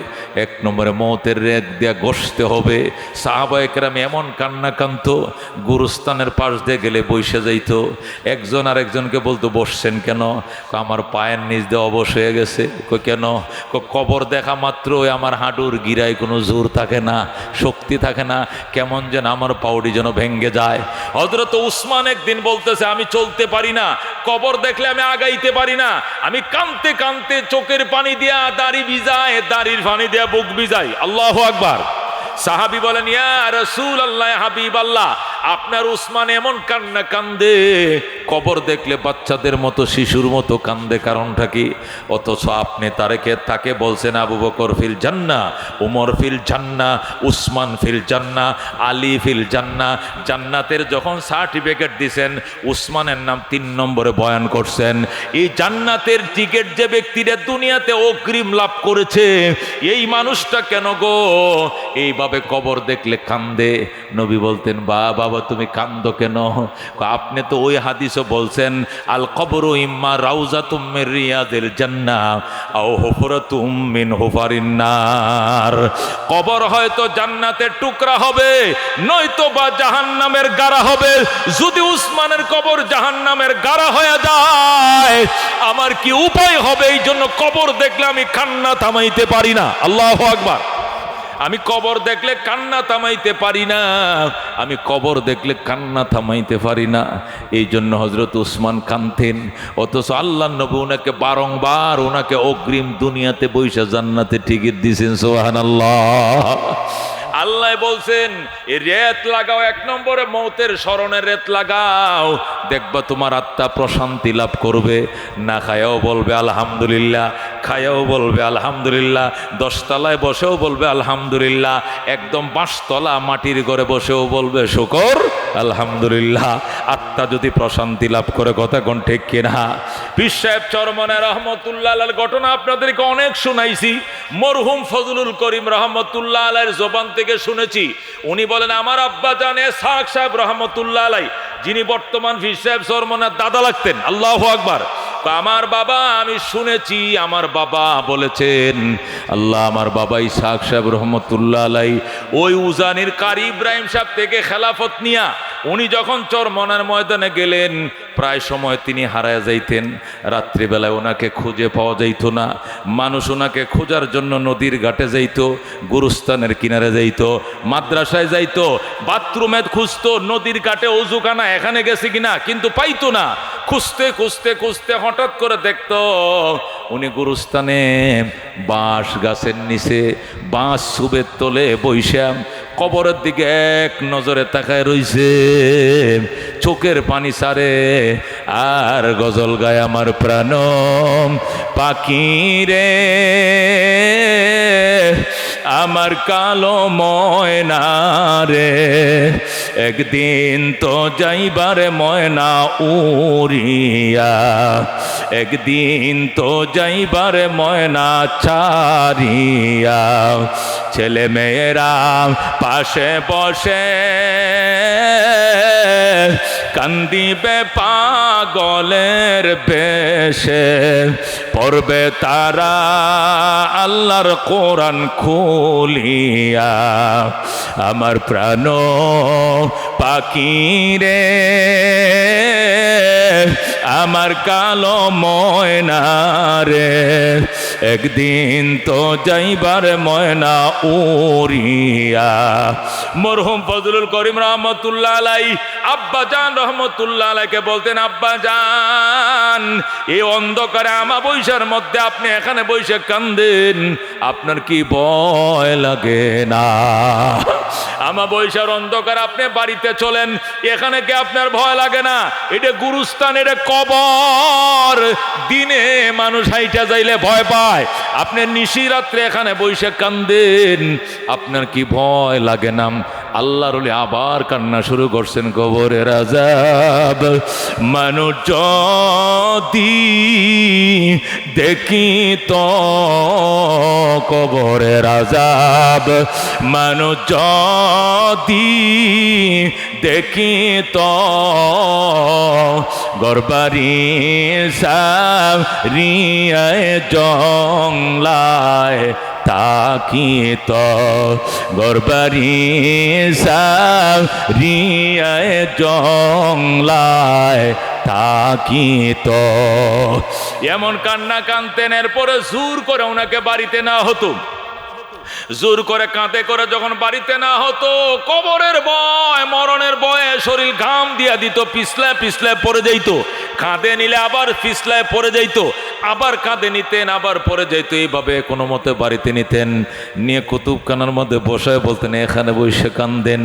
1 নম্বরে মৌতের রেত দিয়া ঘষতে হবে। সাহাবায়ে কেরাম এমন কান্না কাঁদতো, গুরুস্থানের পাশ দিয়ে গেলে বসে যাইত। একজন আর একজনকে বলতো বসছেন কেন? আমার পায়ের নিচ দিয়ে অবশ হয়ে গেছে। কেন? কবর দেখা মাত্রই আমার হাঁটুর গিরায় কোনো জোর থাকে না, শক্তি থাকে না, কেমন যেন আমার পাউডি যেন ভেঙ্গে যায়। হযরত উসমান একদিন বলতেছে আমি চলতে পারি না, কবর দেখলে আমি আগাইতে পারি না, আমি কাঁদতে কাঁদতে চোখের পানি দিয়া দাড়ি ভিজাই, দাড়ির পানি দিয়া বুক ভিজাই। আল্লাহু আকবার। সাহাবী বলেন ইয়া রাসূলুল্লাহ, হাবিব আল্লাহ, আপনার উসমান এমন কান্না কান্দে, কবর দেখলে বাচ্চাদের মতো শিশুর মতো কান্দে, কারণটা কি? অথচ আপনি তাকে বলছেন আবু বকর ফিল জান্নাহ, উমর ফিল জান্নাহ, উসমান ফিল জান্নাহ, আলী ফিল জান্নাহ। জান্নাতের যখন সার্টিফিকেট দিছেন, উসমানের নাম 3 নম্বরে বয়ান করছেন। এই জান্নাতের টিকিট যে ব্যক্তিরা দুনিয়াতে অগ্রিম লাভ করেছে, এই মানুষটা কেন গো এইভাবে কবর দেখলে কান্দে? নবী বলতেন বাবা তুমি কান্দো কেন? আপনি তো ওই হাদিসও বলছেন আল কবরু ইম্মা রাউজাতুম মির রিয়াদিল জান্নাহ আও হুফরাতুম মিন হুফারিন নার। কবর হয়তো জান্নাতের টুকরা হবে, নয়তো বা জাহান্নামের গাড়া হবে। যদি উসমানের কবর জাহান্নামের গাড়া হয়ে যায়, আমার কি উপায় হবে? এই জন্য কবর দেখলে আমি কান্না থামাইতে পারি না। আল্লাহু আকবার। আমি কবর দেখলে কান্না থামাইতে পারি না, আমি কবর দেখলে কান্না থামাইতে পারি না। এই জন্য হযরত উসমান কাঁদতেন। অথচ আল্লাহর নবী ওনাকে বারংবার ওনাকে অগ্রিম দুনিয়াতে বৈশা জান্নাতে টিকিট দিয়েছেন। সুবহানাল্লাহ। আল্লাহ আল্লাহ বলছেন এই রেত লাগাও, 1 নম্বরে মৌতের স্মরণে রেত লাগাও, দেখবা তোমার আত্মা প্রশান্তি লাভ করবে। না খায়াও বলবে আলহামদুলিল্লাহ, খায়াও বলবে আলহামদুলিল্লাহ, 10 তলায় বসেও বলবে আলহামদুলিল্লাহ, একদম 5 তলা মাটির ঘরে বসেও বলবে শুকর আলহামদুলিল্লাহ। আত্মা যদি প্রশান্তি লাভ করে, কথা কোন ঠিক কিনা? পীর সাহেব চরমনে রহমতুল্লাহ আলাইহির ঘটনা আপনাদেরকে অনেক শুনাইছি। মরহুম ফজলুল করিম রহমতুল্লাহ আলাইহির জবান থেকে শুনেছি। উনি বলেন আমার আব্বা জানে সাক সাহেব রহমতুল্লাহ আলাইহি, যিনি বর্তমান পীর সাহেব চরমনের দাদা লাগতেন, আল্লাহু আকবার, আমার বাবা, আমি শুনেছি আমার বাবা বলেছেন, আল্লাহ আমার বাবা ইসহাক সাহেব রহমতুল্লাহ আলাইহি ওই উজানির কারি ইব্রাহিম সাহেব থেকে খেলাফত নিয়া উনি যখন চরমনার ময়দানে গেলেন, প্রায় সময় তিনি হারায় যাইতেন। রাত্রিবেলায় ওনাকে খুঁজে পাওয়া যাইত না। মানুষ ওনাকে খোঁজার জন্য নদীর ঘাটে যাইতো, গুরুস্থানের কিনারে যাইতো, মাদ্রাসায় যাইতো, বাথরুমে খুঁজতো, নদীর ঘাটে অজুখানা এখানে গেছে কিনা, কিন্তু পাইতো না। খুঁজতে খুঁজতে খুঁজতে হঠাৎ করে দেখতো উনি গুরুস্থানে বাঁশ গাছের নিচে বাঁশ সুবের তলে বৈশাম কবরের দিকে এক নজরে তাকায় রইছে, চোখের পানি সারে আর গজল গায় আমার প্রাণ পাখি রে, আমার কালো ময়না রে, একদিন তো যাইবারে ময়না উড়িয়া, একদিন তো যাইবারে ময়না ছাড়িয়া, ছেলে মেয়েরা পাশে বসে কান্দিবে পাগলের বেশে, পড়বে তারা আল্লাহর কোরআন খুলিয়া, আমার প্রাণ পাখি রে, আমার কালো ময়না রে, একদিন তো যাইবার ময়না উড়িয়া। মরহুম ফজলুল করিম রহমতুল্লাহ আলাইহি আব্বা জান রহমতুল্লাহ আলাইহিকে বলতেন, আব্বা জান এই অন্ধকারে আমা বৈশার মধ্যে আপনি এখানে বৈশে কান্দেন, আপনার কি ভয় লাগে না? আমা বৈশার অন্ধকার আপনি বাড়িতে চলেন, এখানে কি আপনার ভয় লাগে না? এটা গুরুস্থান, এটা কবর। দিনে মানুষ হাইটা যাইলে ভয় পায়, আপনি নিশি রাত্রে এখানে বৈশাখ কান্দেন, আপনার কি ভয় লাগে না? আল্লাহর ওলি আবার কান্না শুরু করছেন, কবরের আযাব মানুষ যদি দেখি তো, কবরের আযাব মানুষ যদি দেখি তো, গরবারি সারিয়ায় জংলায় তাকি তো, গরবারি সারিয়ায় জংলায় তাকি তো। এমন কান্না কানতেন, এরপরে জোর করে ওনাকে বাড়িতে না হতো, জোর করে কাঁদে করে যখন বাড়িতে না হতো, কবরের ভয় মরণের ভয়ে শরীর ঘাম দিয়া দিত, পিছলায় পিছলায় পড়ে যাইতো, কাঁদে নিলে আবার পিছলায় পড়ে যাইতো, আবার কাঁদে নিতেন, আবার পড়ে যাইতো, এইভাবে কোনো মতে বাড়িতে নিতেন, নিয়ে কুতুবখানার মধ্যে বসায় বলতেন, এখানে বসে কান্দেন,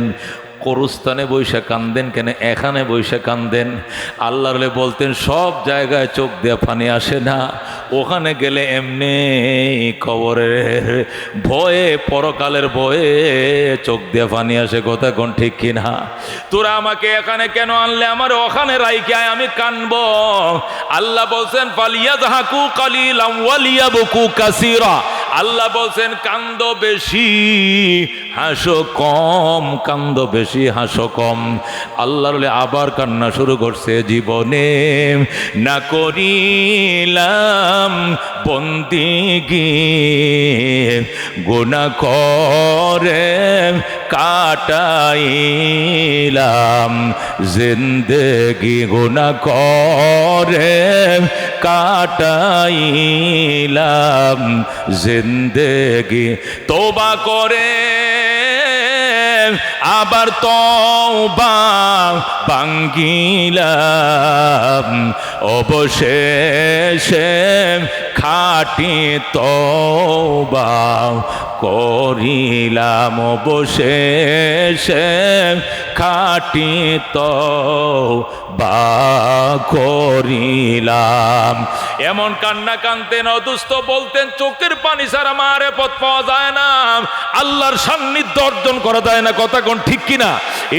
কবরস্থানে বৈশা কান্দেন কেন, এখানে বৈশা কান্দেন? আল্লাহর বলতেন সব জায়গায় চোখ দিয়ে পানি আসে না, ওখানে গেলে এমনি কবরের ভয়ে, পরকালের ভয়ে চোখ দিয়ে পানি আসে, কথা কোন ঠিক কিনা? তোরা আমাকে এখানে কেন আনলে, আমার ওখানে রাইকে আয়, আমি কানবো। আল্লাহ বলছেন ফালিয়াযহাকু কালিলাম ওয়ালিয়াবকু কাসীরা, আল্লাহ বলছেন কান্দ বেশি হাসো কম, কান্দ বেশি হাসো কম। আল্লাহর আবার কান্না শুরু করছে, জীবনে না করিলাম বন্দিগি, গুনাহ করে কাটাইলাম জিন্দেগি, গুনাহ করে কাটাইলাম জিন্দেগি, তওবা করে আবার তওবা ভাঙ্গিলাম, অবশেষে খাঁটি তওবা করিলাম, অবশেষে খাঁটি তওবা করিলাম। এমন কান্না কানতেন, অদুস্থ বলতেন চোখের পানি ছাড়া মারেফত পাওয়া যায় না, আল্লাহর সান্নিধ্য অর্জন করা যায় না। কথা কোন ঠিক কিনা?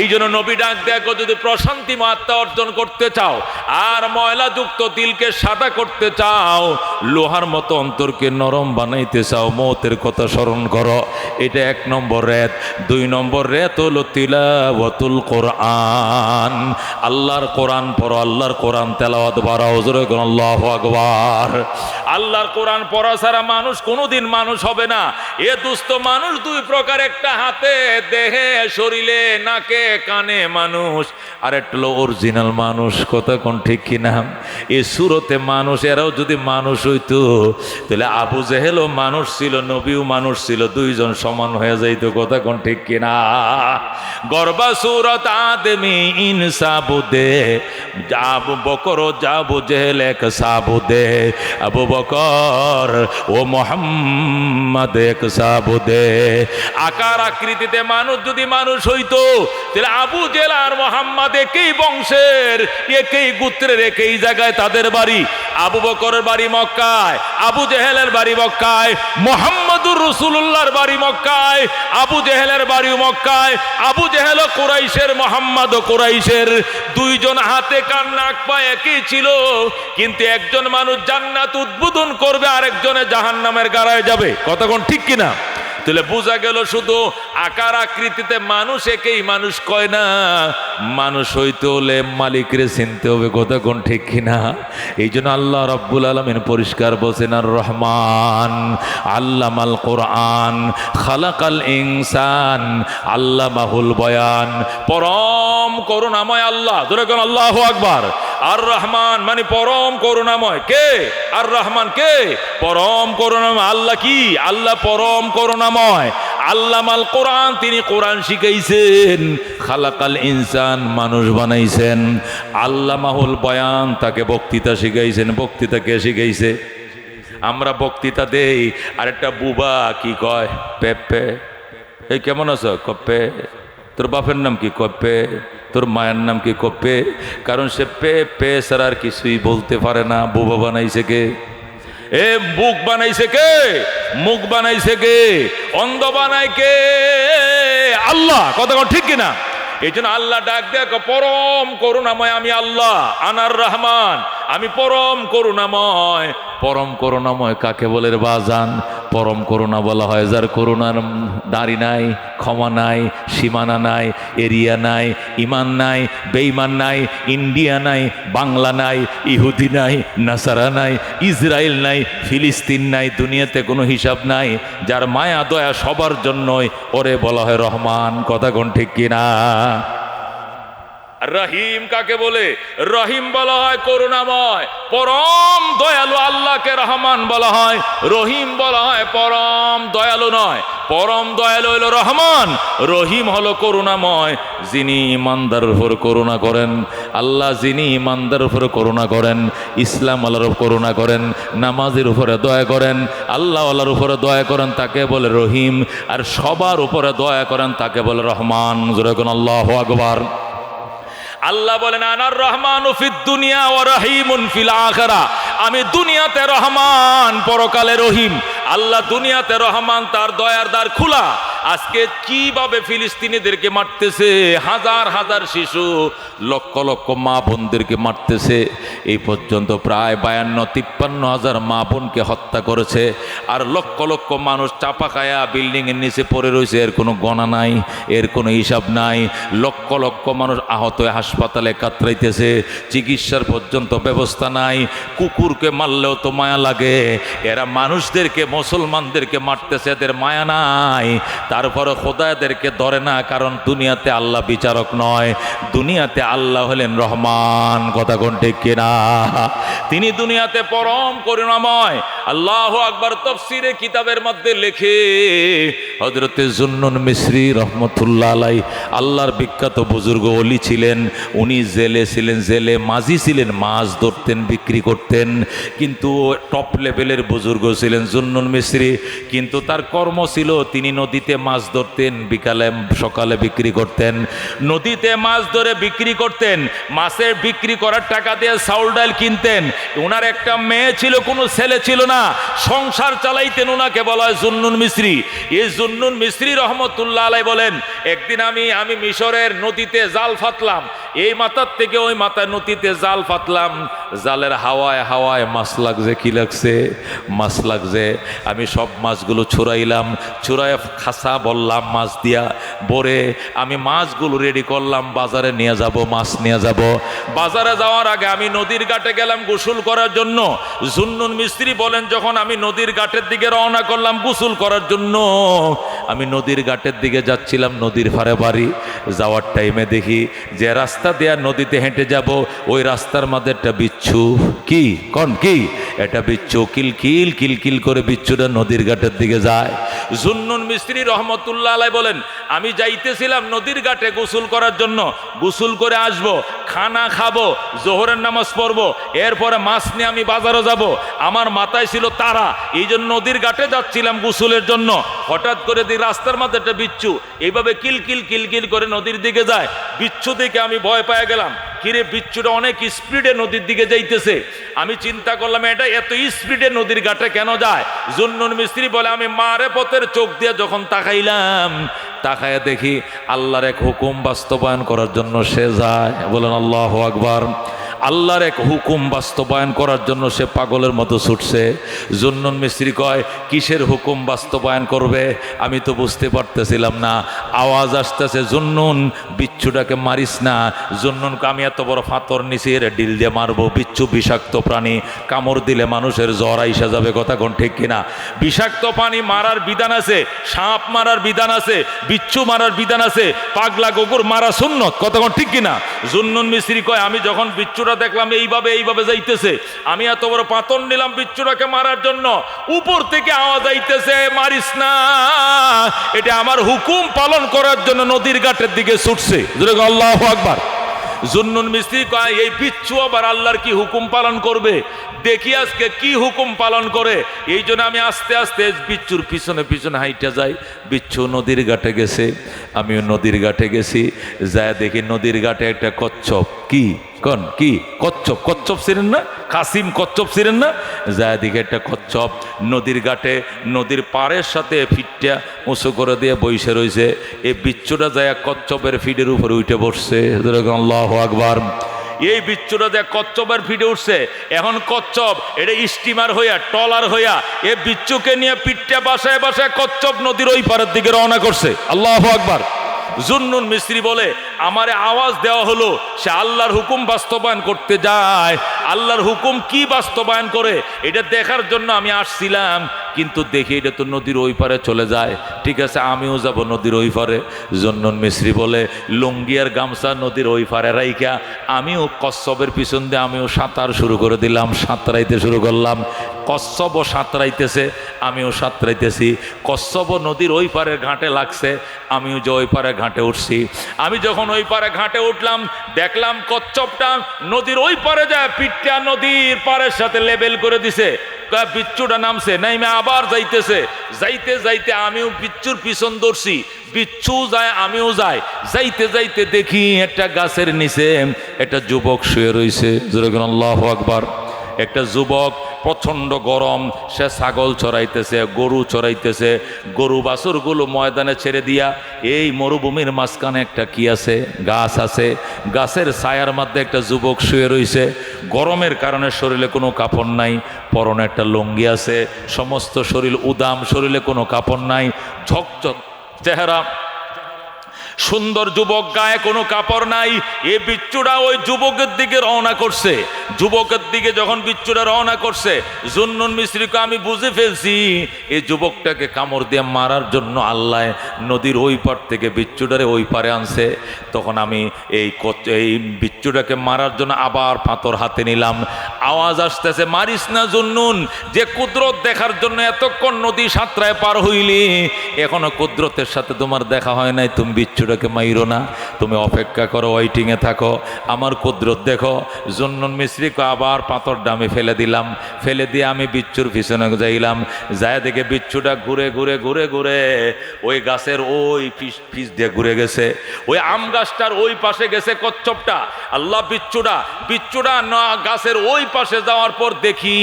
এই জন্য নবী ডাক দেখো, যদি প্রশান্তি আত্মা অর্জন করতে চাও আর ময়লাযুক্ত দিলকে সাদা করতে চাও, লোহার মতো অন্তরকে নরম বানাইতে চাও, মওতের কথা স্মরণ করো। এটা 1 নম্বর রেত। 2 নম্বর রেত হলো তিলাওয়াতুল কোরআন। আল্লাহর কোরআন পড়ো, আল্লাহর কোরআন তেলাওয়াত বাড়াও, জোরে বলুন আল্লাহু আকবার। আল্লাহর কোরআন পড়া ছাড়া মানুষ কোনোদিন মানুষ হবে না। এ দুস্থ মানুষ 2 প্রকার, একটা হাতে, দেহে, শরীরে, নাকে, কানে মানুষ, আর একটা হলো অরিজিনাল মানুষ। কথা কোন ঠিক কিনা? এই সুরতে মানুষ, এরাও যদি মানুষ হইতো তাহলে আবু জেহেলও মানুষ ছিল, নবীও মানুষ ছিল, 2 জন সমান হয়ে যাইতো। কথা কোন ঠিক কিনা? গর্বা সুরত আদমি ইনসাবুদে, আবু বকর আবু জেহেল এক সাবুদে, আবু বকর ও মোহাম্মদ এক সাবুদে। আকার আকৃতিতে মানুষ যদি মানুষ হইতো তাহলে আবু জেহেল আর মোহাম্মদ একই বংশের, একই গোত্রের, একই জায়গায় তাদের বাড়ি। আবু বকরের বাড়ি মক্কায়, আবু জেহেলের বাড়ি মক্কায়, মুহাম্মদুর রাসূলুল্লাহর বাড়ি মক্কায়, আবু জেহেলের বাড়ি মক্কায়। আবু জেহেল কুরাইশের, মুহাম্মদ কুরাইশের। 2 জন হাতে কান নাক পা একই ছিল, কিন্তু একজন মানুষ জান্নাত উদ্বোধন করবে, আরেকজনে জাহান্নামের গাড়ায় যাবে। কথা কোন ঠিক কিনা? তাহলে বোঝা গেল শুধু আকার আকৃতিতে মানুষ একই মানুষ কয় না, মানুষ হইতে হলে মালিকরে চিনতে হবে। কথা কোন ঠিক কিনা? এই জন্য আল্লাহ রাব্বুল আলামিন পরিষ্কার বলছেন, আর রহমান আল্লামাল কোরআন খালাকাল ইনসান আল্লামাহুল বয়ান। পরম করুণাময় আল্লাহ, ধরে কোন আল্লাহু আকবার। আর রহমান মানে পরম করুণাময়। কে? আর রহমান কে? পরম করুণাময়। আল্লাহ কি? আল্লাহ পরম করুণাময়। আল্লামাল কোরআন, তিনি কোরআন শিখাইছেন। খালাকাল ইনসান, মানুষ বানাইছেন। আল্লামাহুল বয়ান, তাকে বক্তৃতা শিখাইছেন। বক্তৃতা কে শিখাইছে? আমরা বক্তৃতা দেই, আর একটা বুবা কি কয়? পেপে। এই কেমন আছো? কপে। তোর বাপের নাম কি? কপে। তোর মায়ের নাম কি? কপে। কারণ সে পে পে ছাড়া আর কিছুই বলতে পারে না। বুবা বানাইছে কে? এ মুখ বানাইছে কে? মুখ বানাইছে কে? অন্ধ বানাই কে? আল্লাহ। কথা ঠিক কিনা? এই জন্য আল্লাহ ডাক দেখো, পরম করুণাময় আমি আল্লাহ। আনার রহমান, আমি পরম করুণাময়। পরম করুণাময় কাকে বলে রে বাজান? পরম করুণা বলা হয় যার করুণার দাড়ি নাই, ক্ষমা নাই, সীমানা নাই, এরিয়া নাই, ইমান নাই, বেঈমান নাই, ইন্ডিয়া নাই, বাংলা নাই, ইহুদি নাই, নাসারা নাই, ইসরায়েল নাই, ফিলিস্তিন নাই, দুনিয়াতে কোনো হিসাব নাই। যার মায়া দয়া সবার জন্যই, ওরে বলা হয় রহমান। কথা কোন ঠিক কিনা? রহিম কাকে বলে? রহিম বলা হয় করুণাময়। পরম দয়ালু আল্লাহকে রহমান বলা হয়, রহিম বলা হয় পরম দয়ালু নয়। পরম দয়ালু হলো রহমান, রহিম হলো করুণাময়। যিনি ইমানদারের উপর করুণা করেন, আল্লাহ যিনি ইমানদারের উপর করুণা করেন, ইসলাম আল্লাহর উপর করুণা করেন, নামাজের উপরে দয়া করেন, আল্লাহ আল্লাহর উপরে দয়া করেন, তাকে বলে রহিম। আর সবার উপরে দয়া করেন, তাকে বলে রহমান। জোরে কোন আল্লাহু আকবার। আল্লাহ বলেন, আনার রহমানু ফিদ দুনিয়া ওয়া রহিমুন ফিল আখিরাহ। আমি দুনিয়াতে রহমান, পরকালে রহিম। আল্লাহ দুনিয়াতে রহমান, তার দয়ার দ্বার খোলা। আজকে কিভাবে ফিলিস্তিনিদেরকে মারতেছে, হাজার হাজার শিশু, লক্ষ লক্ষ মা বোনদেরকে মারতেছে। এই পর্যন্ত প্রায় 52-53 হাজার মা বোনকে হত্যা করেছে। আর লক্ষ লক্ষ মানুষ চাপা খায়া বিল্ডিংয়ের নিচে পড়ে রয়েছে, এর কোনো গণনা নাই, এর কোনো হিসাব নাই। লক্ষ লক্ষ মানুষ আহত হয়ে হাসপাতালে কাতরাইতেছে, চিকিৎসার পর্যন্ত ব্যবস্থা নাই। কুকুরকে মারলেও তো মায়া লাগে, এরা মানুষদেরকে, মুসলমানদেরকে মারতেছে, এদের মায়া নাই। তারপরে খোদাদেরকে ধরে না, কারণ দুনিয়াতে আল্লাহ বিচারক নয়, দুনিয়াতে আল্লাহ হলেন রহমান। কথা কোন ঠিক কিনা? তিনি দুনিয়াতে পরম করুণাময়। আল্লাহু আকবার। তাফসীরে কিতাবের মধ্যে লেখে হযরতে জুন্নুন মিসরি রহমতুল্লাহ আলাই আল্লাহর বিখ্যাত বুজুর্গ ওলি ছিলেন। উনি জেলে ছিলেন, জেলে মাঝি ছিলেন, মাছ ধরতেন, বিক্রি করতেন। কিন্তু টপ লেভেলের বুজুর্গ ছিলেন জুন্নুন মিসরি। কিন্তু তার কর্ম ছিল তিনি নদীতে মাছ ধরতেন, বিকালে সকালে বিক্রি করতেন। নদীতে মাছ ধরে বিক্রি করতেন, মাছের বিক্রি করার টাকা দিয়ে চাউল ডাল কিনতেন। ওনার একটা মেয়ে ছিল, কোনো ছেলে ছিল না, সংসার চালাইতেন। ওনাকে বলা হয় জুন্নুন মিসরি। এই জুন্নুন মিসরি রহমতুল্লাহ আলাই বলেন, একদিন আমি মিশরের নদীতে জাল ফাতলাম, এই মাথার থেকে ওই মাথার নদীতে জাল ফাতলাম। জালের হাওয়ায় হাওয়ায় মাছ লাগছে। কি লাগছে? মাছ লাগছে। আমি সব মাছগুলো ছুড়াইলাম, ছুড়াই খাসা বললাম মাছ দিয়া ভরে আমি মাছগুলো রেডি করলাম, বাজারে নিয়ে যাব, মাছ নিয়ে যাব। বাজারে যাওয়ার আগে আমি নদীর ঘাটে গেলাম গোসল করার জন্য। জুন্নুন মিস্ত্রি বলেন, যখন আমি নদীর ঘাটের দিকে রওনা করলাম গোসল করার জন্য, আমি নদীর ঘাটের দিকে যাচ্ছিলাম, নদীর পাড়ে বাড়ি। যাওয়ার টাইমে দেখি যে রাস্তা দেয়া নদীতে হেঁটে যাব, ওই রাস্তার মধ্যে একটা বিচ্ছু। কি কোন কি? এটা বিচ্ছু কিলকিল কিলকিল করে বিচ্ছুটা নদীর ঘাটের দিকে যায়। জুন্নুন মিস্ত্রি রহমতুল্লাহ আলাই বলেন, আমি যাইতেছিলাম নদীর ঘাটে গোসল করার জন্য, গোসল করে আসব, খানা খাবো, জোহরের নামাজ পড়বো, এরপরে মাছ নিয়ে আমি বাজারে যাব। আমার মাথায় ছিল তারা, এই জন্য নদীর ঘাটে যাচ্ছিলাম গোসলের জন্য। হঠাৎ করে দিই রাস্তার মধ্যে একটা বিচ্ছু এইভাবে কিলকিল কিলকিল করে নদীর দিকে যায়। বিচ্ছু দেখে আমি ভয় পেয়ে গেলাম। কিরে, বিচ্ছুটা অনেক স্পিডে নদীর দিকে যাইতেছে। আমি চিন্তা করলাম এটা এত স্পিডে নদীর ঘাটে কেন যায়? জুন্নুন মিস্ত্রি বলে, আমি মারে পথের চোখ দিয়ে যখন তাকাইলাম, তাকায় দেখি আল্লাহর এক হুকুম বাস্তবায়ন করার জন্য সে যায়। বলেন আল্লাহু আকবার। আল্লাহর এক হুকুম বাস্তবায়ন করার জন্য সে পাগলের মতো ছুটছে। জুন্নুন মিস্ত্রি কয়, কিসের হুকুম বাস্তবায়ন করবে? আমি তো বুঝতে পারতেছিলাম না। আওয়াজ আসতেছে, জুন্নুন বিচ্ছুটাকে মারিস না। জুন্নুনকে আমি এত বড় ফাতর নিছি, এর ডিল দিয়ে মারবো। বিচ্ছু বিষাক্ত প্রাণী, কামড় দিলে মানুষের জ্বর আইসা যাবে। কথা কোন ঠিক কিনা? বিষাক্ত প্রাণী মারার বিধান আছে, সাপ মারার বিধান আছে, বিচ্ছু মারার বিধান আছে, পাগলা কুকুর মারা সুন্নত। কথা কোন ঠিক কিনা? জুন্নুন মিস্ত্রি কয়, আমি যখন বিচ্ছুটা দেখলাম এইভাবে যাইতেছে, আমি এত বড় পাথর নিলাম বিচ্ছুটাকে মারার জন্য, উপর থেকে আওয়াজ আইতেছে, মারিস না, এটা আমার হুকুম পালন করার জন্য নদীর ঘাটের দিকে ছুটছে। আল্লাহু আকবার। জুন্নুন মিস্ত্রি কয়, এই বিচ্ছু আবার আল্লাহর কি হুকুম পালন করবে? দেখি আজকে কি হুকুম পালন করে। এই জন্য আমি আস্তে আস্তে বিচ্ছুর পিছনে পিছনে হাইটা যাই। বিচ্ছু নদীর ঘাটে গেছে, আমিও নদীর ঘাটে গেছি। যায় দেখি নদীর ঘাটে একটা কচ্ছপ। কি কোন কি? কচ্ছপ। কচ্ছপ ছিলেন না? কাসিম কচ্ছপ ছিলেন না? যায় দেখি একটা কচ্ছপ নদীর ঘাটে, নদীর পাড়ের সাথে ফিটটা উঁচু করে দিয়ে বইসে রয়েছে। এই বিচ্ছুটা যায় কচ্ছপের ফিডের উপরে উঠে বসছে। আল্লাহু আকবার। এই বিচ্ছুটা দেখ কচ্ছপের ফিডে উঠছে। এখন কচ্ছপ এটা স্টিমার হইয়া, টলার হইয়া এ বিচ্ছুকে নিয়ে পিঠটা বাসায় বাসায় কচ্ছপ নদীর ওই পারের দিকে রওনা করছে। আল্লাহু আকবার। জুন্নুন মিস্ত্রি বলে, আমারে আওয়াজ দেওয়া হলো, সে আল্লাহর হুকুম বাস্তবায়ন করতে যায়। আল্লাহর হুকুম কি বাস্তবায়ন করে এটা দেখার জন্য আমি আসছিলাম, কিন্তু দেখি এটা তো নদীর ওই পারে চলে যায়। ঠিক আছে, আমিও যাব নদীর ওই পারে। জুন্নুন মিস্ত্রি বলে, লুঙ্গি আর গামছা নদীর ওই পারে রাইখা আমিও কচ্ছপের পিছন দিয়ে আমিও সাঁতার শুরু করে দিলাম, সাঁতরাইতে শুরু করলাম। কচ্ছপও সাঁতরাইতেছে, আমিও সাঁতরাইতেছি। কচ্ছপও নদীর ওই পারের ঘাটে লাগছে, আমিও যে ওই পারে ঘাটে উঠছি। আমি যখন ওই পারে ঘাটে উঠলাম, দেখলাম কচ্ছপটা নদীর ওই পারে যায়, পিঠটা নদীর পারের সাথে লেবেল করে দিছে। বিচ্ছুটা নামছে, নাইমে আবার যাইতেছে। যাইতে যাইতে আমিও বিচ্ছুর পিছন ধরছি। বিচ্ছু যায়, আমিও যাই। যাইতে যাইতে দেখি একটা গাছের নিচে একটা যুবক শুয়ে রয়েছে। আল্লাহু আকবার। একটা যুবক, প্রচণ্ড গরম, সে ছাগল চড়াইতেছে, গরু চড়াইতেছে। গরু বাছুরগুলো ময়দানে ছেড়ে দিয়া এই মরুভূমির মাঝখানে একটা কি আছে? গাছ আছে। গাছের ছায়ার মধ্যে একটা যুবক শুয়ে রয়েছে। গরমের কারণে শরীরে কোনো কাপড় নাই, পরনে একটা লুঙ্গি আছে, সমস্ত শরীর উদাম, শরীরে কোনো কাপড় নাই, ঝকঝক চেহারা। সুন্দর যুবক, গায়ে কোনো কাপড় নাই। এ বিচ্ছুটা ওই যুবকের দিকে রওনা করছে। যুবকের দিকে যখন বিচ্ছুটা রওনা করছে, জুন্নুন মিসরিকে আমি বুঝে ফেলছি এই যুবকটাকে কামড় দিয়ে মারার জন্য আল্লাহ নদীর ওই পার থেকে বিচ্ছুটারে ওই পারে আনছে। তখন আমি এই বিচ্ছুটাকে মারার জন্য আবার পাথর হাতে নিলাম। আওয়াজ আসতেছে, মারিস না জুন্নুন, যে কুদরত দেখার জন্য এতক্ষণ নদী সাঁতরায় পার হইলি, এখনো কুদরতের সাথে তোমার দেখা হয় নাই, তুমি বিচ্ছুটাকে মাইরো না, তুমি অপেক্ষা করো, ওয়েটিংয়ে থাকো, আমার কুদরত দেখো। জুন্নুন মিসরিকে আবার পাথর ডামে ফেলে দিলাম। ফেলে দিয়ে আমি বিচ্ছুর পিছনে যাইলাম। যায় দেখে বিচ্ছুটা ঘুরে ঘুরে ঘুরে ঘুরে ওই গাছের ওই পিছ দিয়ে ঘুরে গেছে, ওই আম গাছটার ওই পাশে গেছে কচ্ছপটা। আল্লাহ, বিচ্ছুটা না গাছের ওই পাশে যাওয়ার পর দেখি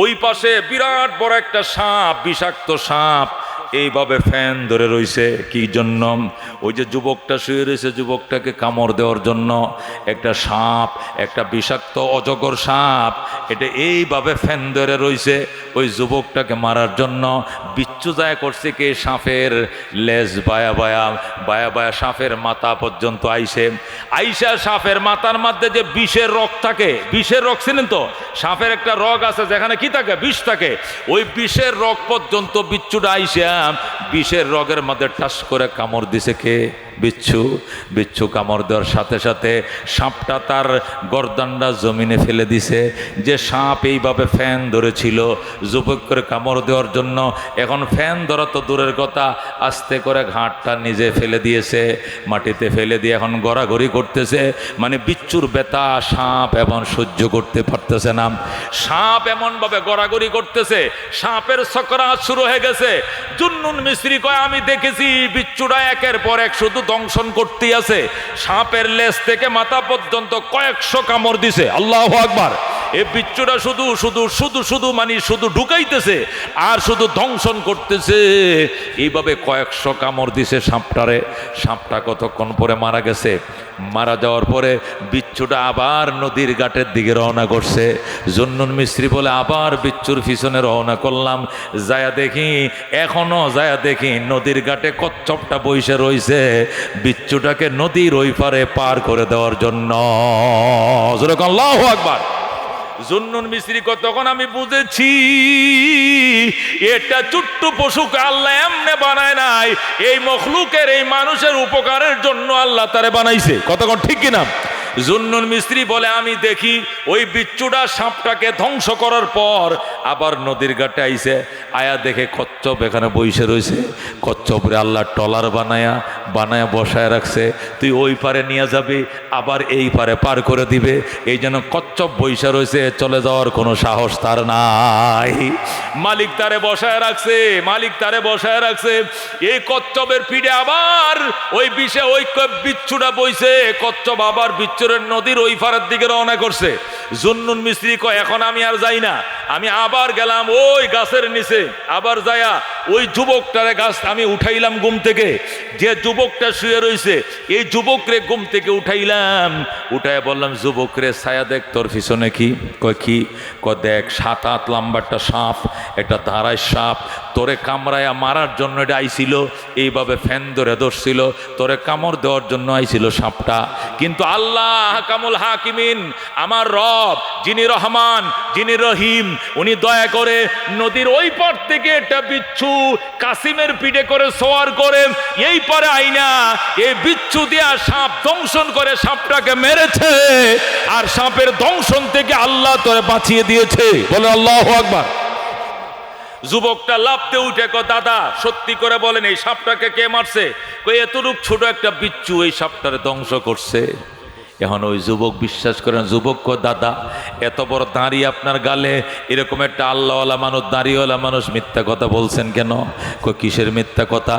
ওই পাশে বিরাট বড় একটা সাপ, বিষাক্ত সাপ এইভাবে ফ্যান ধরে রইছে। কি জন্য? ওই যে যুবকটা শুয়ে রয়েছে, যুবকটাকে কামড় দেওয়ার জন্য একটা সাপ, একটা বিষাক্ত অজগর সাপ, এটা এইভাবে ফ্যান ধরে রইছে ওই যুবকটাকে মারার জন্য। বিচ্ছু যায় করছে কি, সাপের লেজ বায়া বায়া বায়া বায়া সাপের মাথা পর্যন্ত আইসা সাপের মাথার মধ্যে যে বিষের রগ থাকে, বিষের রগ ছিলেন তো, সাপের একটা রগ আছে যেখানে কি থাকে, বিষ থাকে, ওই বিষের রগ পর্যন্ত বিচ্ছুটা আইসা বিষের রগের মধ্যে টাস করে কামড় দিছে। কে? বিচ্ছু কামড় দেওয়ার সাথে সাথে সাপটা তার গর্দানটা জমিনে ফেলে দিছে। যে সাপ এইভাবে ফ্যান ধরেছিল যুবক করে কামড় দেওয়ার জন্য, এখন ফ্যান ধরা তো দূরের কথা, আস্তে করে ঘাটটা নিজে ফেলে দিয়েছে, মাটিতে ফেলে দিয়ে এখন গড়াগড়ি করতেছে। মানে বিচ্ছুর ব্যথা সাপ এমন সহ্য করতে পারতেছে না। সাপ এমনভাবে গড়াগড়ি করতেছে, সাপের সকরাত শুরু হয়ে গেছে। জুন্নুন মিসরি কয়, আমি দেখেছি বিচ্ছুটা একের পর এক শুধু দংশন করতেই আছে। সাপের লেজ থেকে মাথা পর্যন্ত কয়েকশো কামড় দিছে। আল্লাহু আকবার। এই বিচ্ছুটা শুধু শুধু শুধু শুধু মানে শুধু ঢুকাইতেছে আর শুধু দংশন করতেছে। এইভাবে কয়েকশো কামড় দিছে সাপটারে। সাপটা কতক্ষণ পরে মারা গেছে। মারা যাওয়ার পরে বিচ্ছুটা আবার নদীর ঘাটের দিকে রওনা করছে। জুন্নুন মিসরি বলে, আবার বিচ্ছুর পিছনে রওনা করলাম। যায়া দেখি নদীর ঘাটে কচ্ছপটা বইসে রইছে বিচ্ছুটাকে নদীর ওই পারে পার করে দেওয়ার জন্য। আল্লাহু আকবার। জুন্নুন মিসরি তখন আমি বুঝেছি এটা ছোট্ট পশুকে আল্লাহ এমনে বানায় নাই, এই মখলুকের, এই মানুষের উপকারের জন্য আল্লাহ তারে বানাইছে। কতক্ষণ ঠিক কিনা? জুন্নুন মিসরি বলে, আমি দেখি ওই বিচ্ছুটা সাপটাকে ধ্বংস করার পর আবার নদীর ঘাটে আইছে। আয়া দেখে কচ্ছপ এখানে বসে রয়েছে। কচ্ছপরে আল্লাহ টলার বানায়া বসায় রাখছে। তুই ওই পারে নিয়ে যাবি, আবার এই পারে পার করে দিবে। এই জন্য কচ্ছপ বসে রয়েছে, চলে যাওয়ার কোনো সাহস তার নাই। মালিক তারে বসায় রাখছে। এই কচ্ছপের পিঠে আবার ওই বিচ্ছুটা বইছে। কচ্ছপ আবার বিচ্ছুরের নদীর ওই পারের দিকে রওনা করছে। জুন্নুন মিসরি কয়, এখন আমি আর যাই না, আমি আবার গেলাম ওই গাছের নিচে। আবার যায়া ওই যুবকটারে গাছ আমি উঠাইলাম ঘুম থেকে। যে যুবকটা শুয়ে রয়েছে এই যুবকরে ঘুম থেকে উঠাইলাম। উঠায় বললাম, যুবকরে, ছায়া দেখ তোর পিছনে কি? কয় দেখ 7 হাত লম্বা একটা সাপ, একটা ধারায় সাপ, তোরে কামড়ায়া মারার জন্য এটা আইছিল। এইভাবে ফ্যান ধরে ধরছিল, তোরে কামড় দেওয়ার জন্য আইছিল সাপটা। কিন্তু আল্লাহ হাকামুল হাকিমিন, আমার রব যিনি রহমান, যিনি রহিম, উনি দয়া করে নদীর ওই পার থেকে একটা বিচ্ছু কাসিমের পিঠে করে সওয়ার করে এই পারে আইনা এই বিচ্ছু দিয়া সাপ দংশন করে সাপটাকে মেরেছে। আর সাপের দংশন থেকে আল্লাহ তোরে বাঁচিয়ে দিয়েছে। বলে আল্লাহু আকবার। যুবকটা লাফতে উঠে দাদা সত্যি করে বলেন, এই সাপটাকে কে মারছে? এতটুক ছোট একটা বিচ্ছু এই সাপটারে ধ্বংস করছে। এখন ওই যুবক বিশ্বাস করেন, যুবক দাদা এত বড় দাঁড়িয়ে আপনার গালে, এরকম একটা আল্লাহওয়ালা মানুষ, দাঁড়িয়েওয়ালা মানুষ মিথ্যা কথা বলছেন কেন? কিসের মিথ্যা কথা?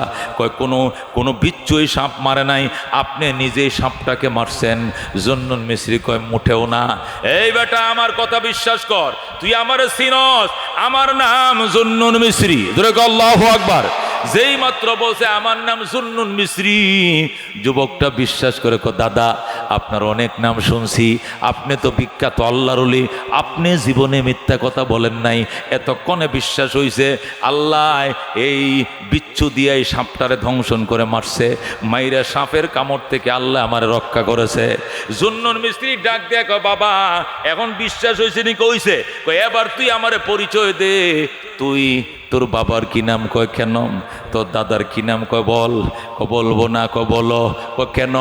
কোনো বিচ্ছু এই সাপ মারে নাই, আপনি নিজেই সাপটাকে মারছেন। জুন্নুন মিসরি কয়, মুঠেও না। এই বেটা, আমার কথা বিশ্বাস কর, তুই আমারে চিনস, আমার নাম জুন্নুন মিসরি। আল্লাহু আকবার। যেই মাত্র বলছে আমার নাম জুন্নুন মিসরি, যুবকটা বিশ্বাস করে দাদা আপনার অনেক নাম শুনছি, আপনি তো বিখ্যাত আল্লাহর ওলি, আপনি জীবনে মিথ্যা কথা বলেন নাই, এতক্ষণে বিশ্বাস হইছে আল্লাহ এই বিচ্ছু দিয়ে এই সাপটারে ধ্বংসন করে মারছে, মাইরা সাপের কামড় থেকে আল্লাহ আমার রক্ষা করেছে। জুন্নুন মিস্ত্রি ডাক দেয়া কয় বাবা এখন বিশ্বাস হয়েছে নি? কইছে এবার তুই আমারে পরিচয় দে, তুই তোর বাবার কি নাম? কয় কেন? তোর দাদার কি নাম? কয় বল। বলবো না। বলো। কেন?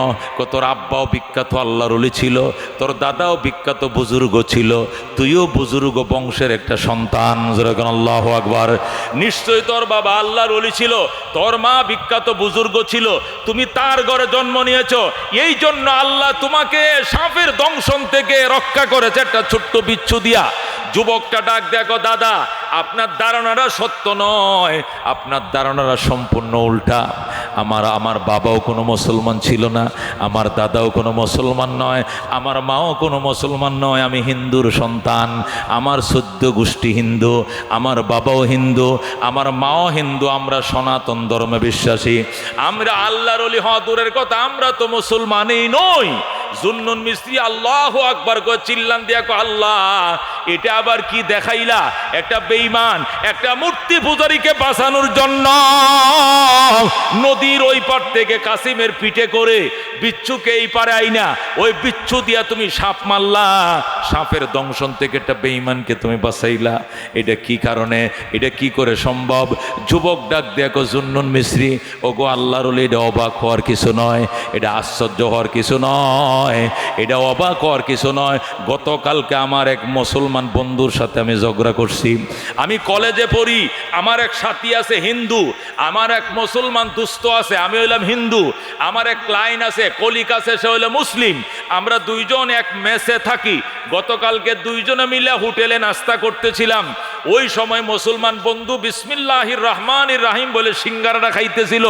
তোর আব্বাও বিখ্যাত আল্লাহর ওলি ছিল, তোর দাদাও বিখ্যাত বুজুর্গ ছিল, তুইও বুজুর্গ বংশের একটা সন্তান। আল্লাহু আকবার। নিশ্চয় তোর বাবা আল্লাহর ওলি ছিল, তোর মা বিখ্যাত বুজুর্গ ছিল, তুমি তার ঘরে জন্ম নিয়েছো, এই জন্য আল্লাহ তোমাকে সাপের দংশন থেকে রক্ষা করেছে একটা ছোট্ট বিচ্ছু দিয়া। যুবকটা ডাক দেখো দাদা আপনার ধারণাটা সত্য নয়, আপনার ধারণাটা সম্পূর্ণ উল্টা। আমার বাবাও কোনো মুসলমান ছিল না, আমার দাদাও কোনো মুসলমান নয়, আমার মাও কোনো মুসলমান নয়, আমি হিন্দুর সন্তান, আমার 14 গোষ্ঠী হিন্দু, আমার বাবাও হিন্দু, আমার মাও হিন্দু, আমরা সনাতন ধর্মে বিশ্বাসী, আমরা আল্লাহর ওলি হওয়া দূরের কথা আমরা তো মুসলমানই নই। জুন্নুন মিস্ত্রি আল্লাহু আকবার করে চিল্লান দিয়া কো আল্লাহ এটা আবার কি দেখাইলা? একটা বেঈমান একটা মূর্তি পূজারীকে বাঁচানোর জন্য নদীর ওই পার থেকে কাসিমের পিঠে করে বিচ্ছুকে এই পারে আইনা ওই বিচ্ছু দিয়া তুমি সাপ মারলা, সাপের দংশন থেকে একটা বেঈমানকে তুমি বাঁচাইলা। এটা কি কারণে? এটা কি করে সম্ভব? যুবক ডাক দেখো জুন্নুন মিস্ত্রি ও গো আল্লাহর ওলি, এটা অবাক হওয়ার কিছু নয়, এটা আশ্চর্য হওয়ার কিছু নয়, এটা অবাক হওয়ার কিছু নয়। গতকালকে আমার এক মুসলমান বন্ধুর সাথে আমি ঝগড়া করছি। আমি কলেজে পড়ি, আমার এক সাথী আছে হিন্দু, আমার এক মুসলমান দুস্থ আছে, আমি হইলাম হিন্দু, আমার এক ক্লায়েন্ট আছে কলিক আছে, সে হইলো মুসলিম, আমরা দুইজন এক মেসে থাকি। গতকালকে দুইজনে মিলে হোটেলে নাস্তা করতেছিলাম, ওই সময় মুসলমান বন্ধু বিসমিল্লাহির রহমানির রাহিম বলে সিঙ্গারাটা খাইতেছিল,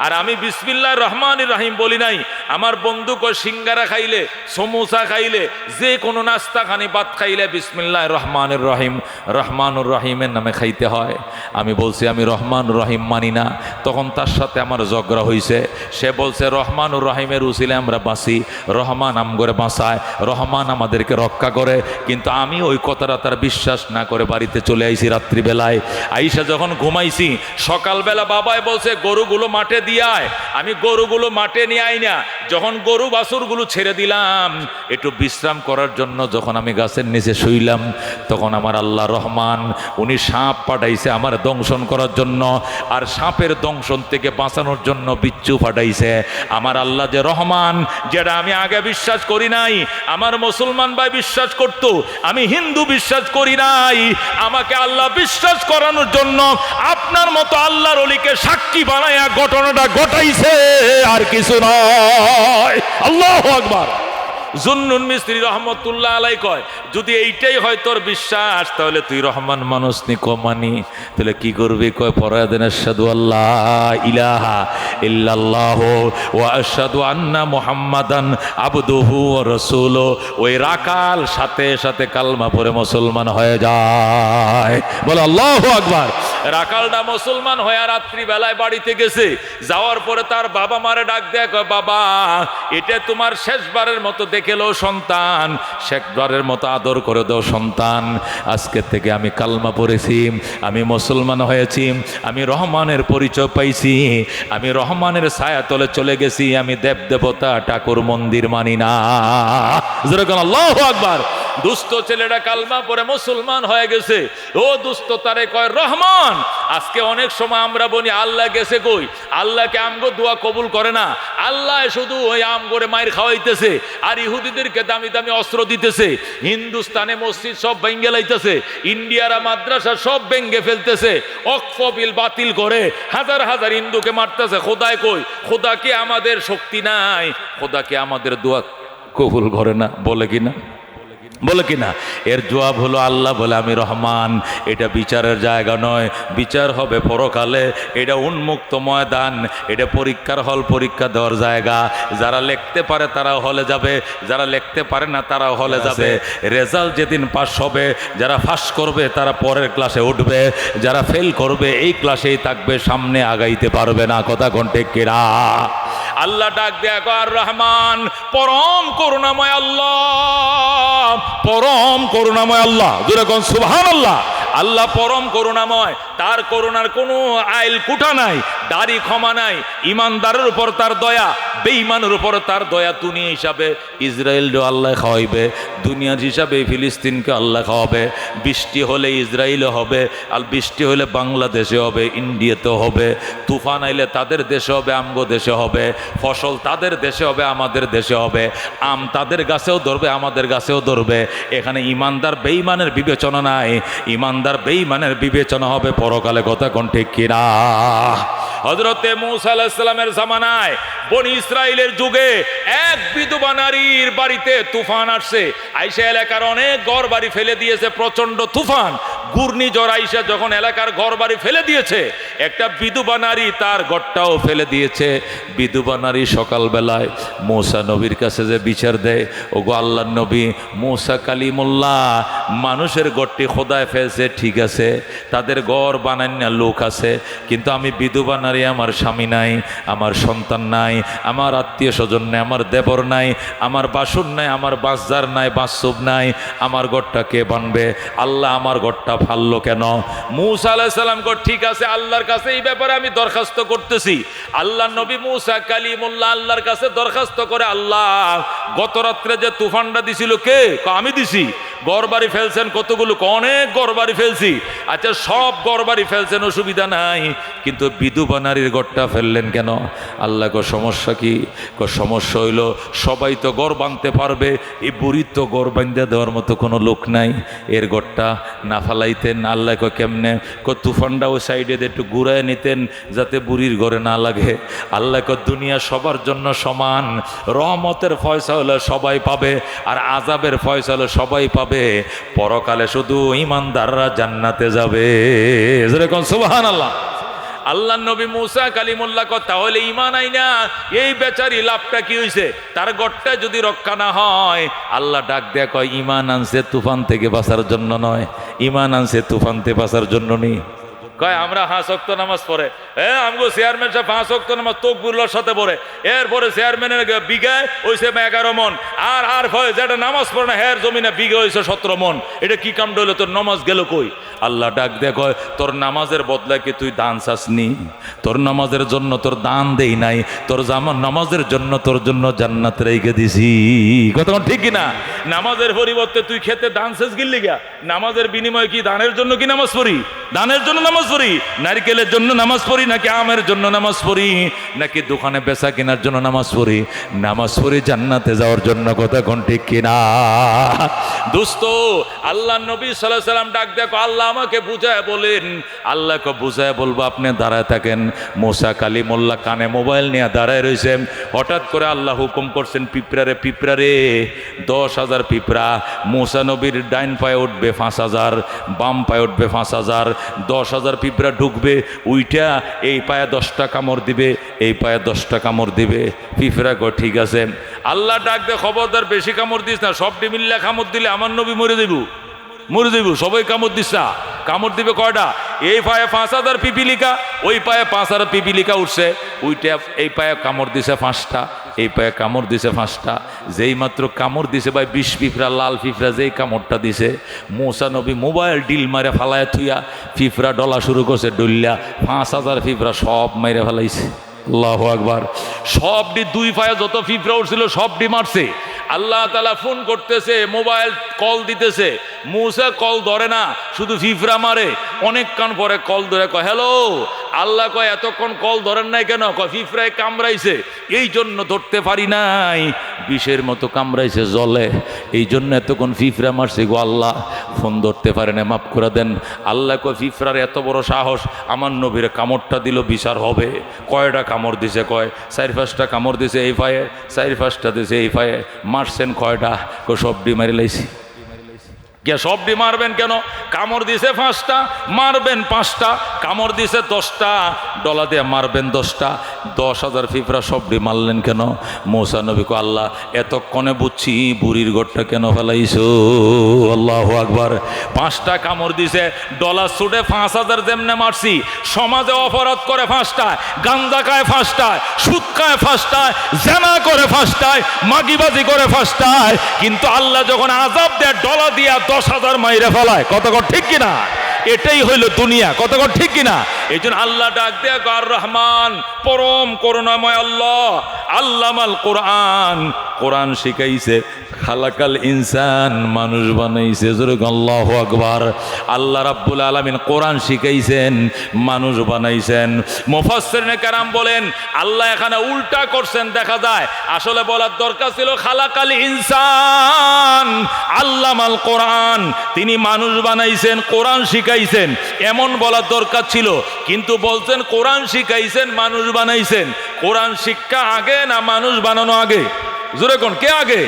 আর আমি বিসমিল্লাহির রহমানির রাহিম বলি নাই। আমার বন্ধু কয় সিঙ্গারা খাইলে সমোসা খাইলে যে কোনো নাস্তা খানি ভাত খাইলে বিসমিল্লাহির রহমানির রহিম রহমানুর রহিমের নামে খাইতে হয়। আমি বলছি আমি রহমানুর রহিম মানি না। তখন তার সাথে আমার ঝগড়া হয়েছে, সে বলছে রহমানুর রহিমের উসিলে আমরা বাঁচি, রহমান আমগরে বাঁচায়, রহমান আমাদেরকে রক্ষা করে। কিন্তু আমি ওই কথাটা তার বিশ্বাস না করে বাড়িতে চলে আইছি রাত্রিবেলায়। আইসা যখন ঘুমাইছি সকালবেলা বাবাই বলছে গরুগুলো মাঠে দিয়ায়, আমি গরুগুলো মাঠে নিয়ে আই না। যখন গরু বাছুরগুলো ছেড়ে দিলাম একটু বিশ্রাম করার জন্য, যখন আমি গাছের নিচে শুইলাম তখন আমার আল্লাহ রহমান উনি সাপ পাঠাইছে আমার দংশন করার জন্য, আর সাপের দংশন থেকে বাঁচানোর জন্য বিচ্ছু পাঠাইছে। আমার আল্লাহ যে রহমান, যেটা আমি আগে বিশ্বাস করি নাই, আমার মুসলমান ভাই বিশ্বাস করত, আমি হিন্দু বিশ্বাস করি নাই, আমাকে আল্লাহ বিশ্বাস করানোর জন্য আপনার মতো আল্লাহর ওলিকে সাক্ষী বানায়া ঘটনাটা ঘটাইছে, আর কিছু নয়। আল্লাহু আকবার। জুন্নুন মিস্ত্রি রহমতুল্লাহ আলাই কয় যদি এইটাই হয় তোর বিশ্বাস, তাহলে তুই রহমান মানুষ নি কমানি, তাহলে কি করবি? কয় পড়ায় দেন আশহাদু আল্লাহ ইলাহা ইল্লাল্লাহ ওয়া আশহাদু আন্না মুহাম্মাদান আবদুহু ওয়া রাসূলুহু। ওই রাকাল সাথে সাথে কালমা পড়ে মুসলমান হয়ে যায়। বলে আল্লাহু আকবার। রাকালটা মুসলমান হয়ে রাত্রিবেলায় বাড়িতে গেছে, যাওয়ার পরে তার বাবা মারে ডাক দেয়, কয় বাবা এটা তোমার শেষবারের মতো দেখেলো সন্তান, শেষবারের মতো আদর করে দাও সন্তান, আজকে থেকে আমি কালমা পড়েছি, আমি মুসলমান হয়েছি, আমি রহমানের পরিচয় পাইছি, আমি রহমানের ছায়াতলে চলে গেছি, আমি দেব দেবতা ঠাকুর মন্দির মানি না। যেরকম আল্লাহু আকবার। দুস্থ ছেলেটা কালমা পরে মুসলমান হয়ে গেছে। ও দুস্থ তারে কয় রহমান। আজকে অনেক সময় আমরা বলি আল্লাহ গেছে কই, আল্লাহকে আমগো দোয়া কবুল করে না, আল্লাহ শুধু ওই আম করে মায়ের খাওয়াইতেছে আর ইহুদিদেরকে দামি দামি অস্ত্র দিতেছে, হিন্দুস্তানে মসজিদ সব ভেঙ্গে লাইতেছে, ইন্ডিয়ারা মাদ্রাসা সব ভেঙ্গে ফেলতেছে, ওয়াকফ বিল বাতিল করে হাজার হাজার হিন্দুকে মারতেছে। খোদায় কই? খোদাকে আমাদের শক্তি নাই, খোদাকে আমাদের দোয়া কবুল করে না, বলে কিনা? বলে কিনা? এর জবাব হলো আল্লাহ বলে আমি রহমান। এটা বিচারের জায়গা নয়, বিচার হবে পরকালে। এটা উন্মুক্ত ময়দান, এটা পরীক্ষার হল, পরীক্ষা দেওয়ার জায়গা। যারা লিখতে পারে তারাও হলে যাবে, যারা লিখতে পারে না তারাও হলে যাবে। রেজাল্ট যেদিন পাস হবে, যারা পাস করবে তারা পরের ক্লাসে উঠবে, যারা ফেল করবে এই ক্লাসেই থাকবে, সামনে আগাইতে পারবে না। কথা কোন ঠিক কিনা? আল্লাহ ডাক দেয়া আর রহমান, পরম করুণাময় আল্লাহ, পরম করুণাময় আল্লাহ। জোরে কোন সুবহানাল্লাহ। আল্লাহ পরম করুণাময়, তার করুণার কোনো আইল কুঠা নাই, দাড়ি ক্ষমা নাই। ইমানদারের উপর তার দয়া, বেঈমানের উপর তার দয়া। দুনিয়া হিসাবে ইসরায়েলও আল্লাহ খাওয়াইবে, দুনিয়ার হিসাবে ফিলিস্তিনকে আল্লাহ খাওয়াবে। বৃষ্টি হলে ইসরায়েলও হবে, আর বৃষ্টি হলে বাংলাদেশে হবে, ইন্ডিয়াতেও হবে। তুফান আইলে তাদের দেশে হবে, আমগো দেশে হবে। ফসল তাদের দেশে হবে, আমাদের দেশে হবে। আম তাদের গাছেও ধরবে, আমাদের গাছেও ধরবে। এখানে ইমানদার বেঈমানের বিবেচনা নাই, ইমানদার বেঈমানের বিবেচনা হবে পরকালে। কথা কোন ঠিক কিনা? হযরতে মূসা আলাইহিস সালামের জামানায়, বনি ইসরাইলের যুগে এক বিধবা নারীর বাড়িতে তুফান আসছে। আইসা এলাকার অনেক ঘর বাড়ি ফেলে দিয়েছে। প্রচন্ড তুফান, ঘূর্ণিঝড় আইসা যখন এলাকার ঘর বাড়ি ফেলে দিয়েছে, একটা বিধবা নারী তার ঘরটাও ফেলে দিয়েছে। বিধবা নারী সকালবেলায় মূসা নবীর কাছে যে বিচার দেয়, ওগো আল্লাহর নবী, মূসা কালিমুল্লাহ মানুষের ঘরটি খোদায় ফেলছে, ঠিক আছে, তাদের ঘর বানান্যা লোক আছে, কিন্তু আমি বিধবা নারী, আমার স্বামী নাই, আমার সন্তান নাই, আমার আত্মীয় স্বজন নাই, আমার দেবর নাই, আমার বাসুর নাই, আমার বাসজার নাই, বাসুব নাই, আমার ঘরটা কে বানবে? আল্লাহ আমার ঘরটা ফাললো কেন? মূসা আলাইহিস সালাম কো ঠিক আছে, আল্লাহর কাছে এই ব্যাপারে আমি দরখাস্ত করতেছি। আল্লাহ নবী মূসা কালিমুল্লাহ আল্লাহর কাছে দরখাস্ত করে, আল্লাহ গত রাত্রে যে তুফানটা দিছিল কে? আমি দিছি। গড়বাড়ি ফেলছেন কতগুলো? অনেক গড়বাড়ি ফেলছি। আচ্ছা, সব গড়বাড়ি ফেলছেন, অসুবিধা নাই, কিন্তু বিধবা নারীর গড়টা ফেললেন কেন? আল্লাহ কো সমস্যা কি? সমস্যা হইল সবাই তো গড় বাঁধতে পারবে, এই বুড়ির তো গড় বাঁধতে দেওয়ার মতো কোনো লোক নাই, এর গড়টা না ফালাইতেন? আল্লাহ কো কেমনে? তুফানটা ওই সাইডে একটু ঘুরায় নিতেন যাতে বুড়ির ঘরে না লাগে। আল্লাহ কো দুনিয়া সবার জন্য সমান, রহমতের ফয়সালা সবাই পাবে, আর আযাবের ফয়সালা সবাই পাবে। পরকালে শুধু ঈমানদাররা জান্নাতে যাবে। যেরকম সুবহানাল্লাহ। আল্লাহ নবী মূসা কালিমুল্লাহ কথা হলে ঈমান আইনা এই বেচারি লাভটা কি হইছে? তার গড়টা যদি রক্ষা না হয়, আল্লাহ ডাক দেয়া কয়, ঈমান আনছে তুফান থেকে বাঁচার জন্য নয়, ঈমান আনছে তুফান থেকে বাঁচার জন্য নেই। কয় আমরা 5 ওয়াক্ত নামাজ পড়ে, আমগো চেয়ারম্যান সাহেব 5 ওয়াক্ত নামাজ তাকবীরুল্লাহর সাথে পড়ে, এরপরে চেয়ারম্যানের বিঘায় হইছে 11 মন, আর যেটা নামাজ পড়ে না হের জমিনে বিঘা হইছে 17 মন। এটা কি কামটা হইলো? তোর নামাজ গেল কই? আল্লাহ ডাক দেয়া কয়, তোর নামাজের বদলায় কি তুই দান চাসনি? তোর নামাজের জন্য তোর দান দেই নাই, তোর নামাজের জন্য তোর জন্য জান্নাত রেখে দিছি। কথা ঠিক কিনা? নামাজের পরিবর্তে তুই খেতে দান শেষ গিল্লি গা। নামাজের বিনিময়ে কি দানের জন্য কি নামাজ পড়ি? দানের জন্য নামাজ পড়ি? নারকেলের জন্য নামাজ পড়ি, নাকি আমের জন্য নামাজ পড়ি, নাকি দোকানে বেচা কেনার জন্য নামাজ পড়ি? নামাজ পড়ি জান্নাতে যাওয়ার জন্য। কথা কোন ঠিক কিনা? দোস্ত, আল্লাহ নবী সাল্লাল্লাহু আলাইহি সাল্লাম ডাক দেখো, আল্লাহ আমাকে বুঝায় বলেন। আল্লাহকে বুঝায় বলবো, আপনি দাঁড়ায় থাকেন। মূসা কালিমুল্লাহ কানে মোবাইল নিয়ে দাঁড়ায় রয়েছে। হঠাৎ করে আল্লাহ হুকুম করছেন, পিঁপড়ারে, পিঁপড়ারে 10,000 পিঁপড়া। মূসা নবীর ডাইন পায়ে উঠবে 5,000, বাম পায়ে উঠবে 5,000, 10,000 পিঁপড়া ঢুকবে, উইটা এই পায়ে 10টা কামড় দিবে, এই পায়ে 10টা কামড় দিবে। পিঁপড়া কো ঠিক আছে। আল্লাহ ডাক দে, খবরদার বেশি কামড় দিস না, সবটি মিল্লা কামড় দিলে আমার নবী মরে দেব, মরে দেব। সবাই কামড় দিস না। কামড় দিবে কয়টা? এই পায়ে 5,000 পিপিলিকা, ওই পায়ে 5,000 পিপিলিকা উঠছে, ওইটা এই পায়ে কামড় দিছে 5টা, এই পায়ে কামড় দিছে 5টা। যেই মাত্র কামড় দিছে ভাই 20 পিঁপড়া, লাল পিঁপড়া যেই কামড়টা দিছে, মূসা নবী মোবাইল ডিল মারে ফালায় থুইয়া পিঁপড়া ডলা শুরু করছে, ডুল্লা 5,000 পিঁপড়া সব মাইরে ফেলাইছে। আল্লাহু আকবার। সবটি 2 পায়ে যত পিঁপড়া উঠছিল সবটি মারছে। আল্লাহ তাআলা ফোন করতেছে, মোবাইল কল দিতেছে, মূসা কল ধরে না, শুধু পিঁপড়া মারে। অনেকক্ষণ পরে কল ধরে কয়, হ্যালো। আল্লাহ কয়, এতক্ষণ কল ধরেন নাই কেন? কয়, পিঁপড়ায় কামড়াইছে, এই জন্য ধরতে পারি নাই, বিষের মতো কামড়াইছে জলে, এই জন্য এতক্ষণ পিঁপড়া মারছে গো আল্লাহ, ফোন ধরতে পারে না, মাফ করে দেন। আল্লাহ কয়, পিঁপড়ার এত বড় সাহস, আমার নবীর কামড়টা দিল, বিচার হবে। কয়টা কামড় দিছে? কয় 4-5টা কামড় দিছে এই পায়ে, 4-5টা দিছে এই পায়ে। মারছেন কয়টা? কয় সবটি মারি লাইছি। গিয়া সবটি মারবেন কেন? কামড় দিছে 5টা, মারবেন 5টা, কামড় দিছে 10টা, ডলা দিয়ে মারবেন 10টা, 10,000 পিঁপড়া সবটি মারলেন কেন? মূসা নবী কো আল্লাহ এতক্ষণে বুঝছি বুড়ির ঘরটা কেন ফেলাইছো। আল্লাহু আকবার। 5টা কামড় দিছে, ডলা ছুটে 5,000 যেমনে মারছি, সমাজে অপরাধ করে 5টায়, গাঞ্জা খায় 5টায়, সুদ খায় 5টায়, জেনা করে 5টায়, মাগিবাজি করে 5টায়, কিন্তু আল্লাহ যখন আযাব দেয় ডলা দিয়া 10,000 মাইরে ফেলায়। কতক্ষণ ঠিক কিনা? এটাই হইল দুনিয়া। কতক্ষণ ঠিক কিনা? এই জন্য আল্লাহ ডাক দেয়া আর রহমান, পরম করুণাময় আল্লাহ, আল্লামাল কোরআন, কোরআন শিখাইছে, খালাকাল ইনসান, মানুষ বানাইছে। আল্লাহু আকবার। আল্লাহ রাব্বুল আলামিন কোরআন শিখাইছেন, মানুষ বানাইছেন। মুফাসসিরিনে কেরাম বলেন আল্লাহ এখানে উল্টা করছেন। দেখা যায় আসলে বলার দরকার ছিল খালাকাল ইনসান আল্লামাল কোরআন, তিনি মানুষ বানাইছেন, কোরআন শিখাইছেন, এমন বলার দরকার ছিল। কিন্তু বলছেন কোরআন শিখাইছেন, মানুষ বানাইছেন। কোরআন শিক্ষা আগে না মানুষ বানানো আগে? জোরে কোন, কে আগে?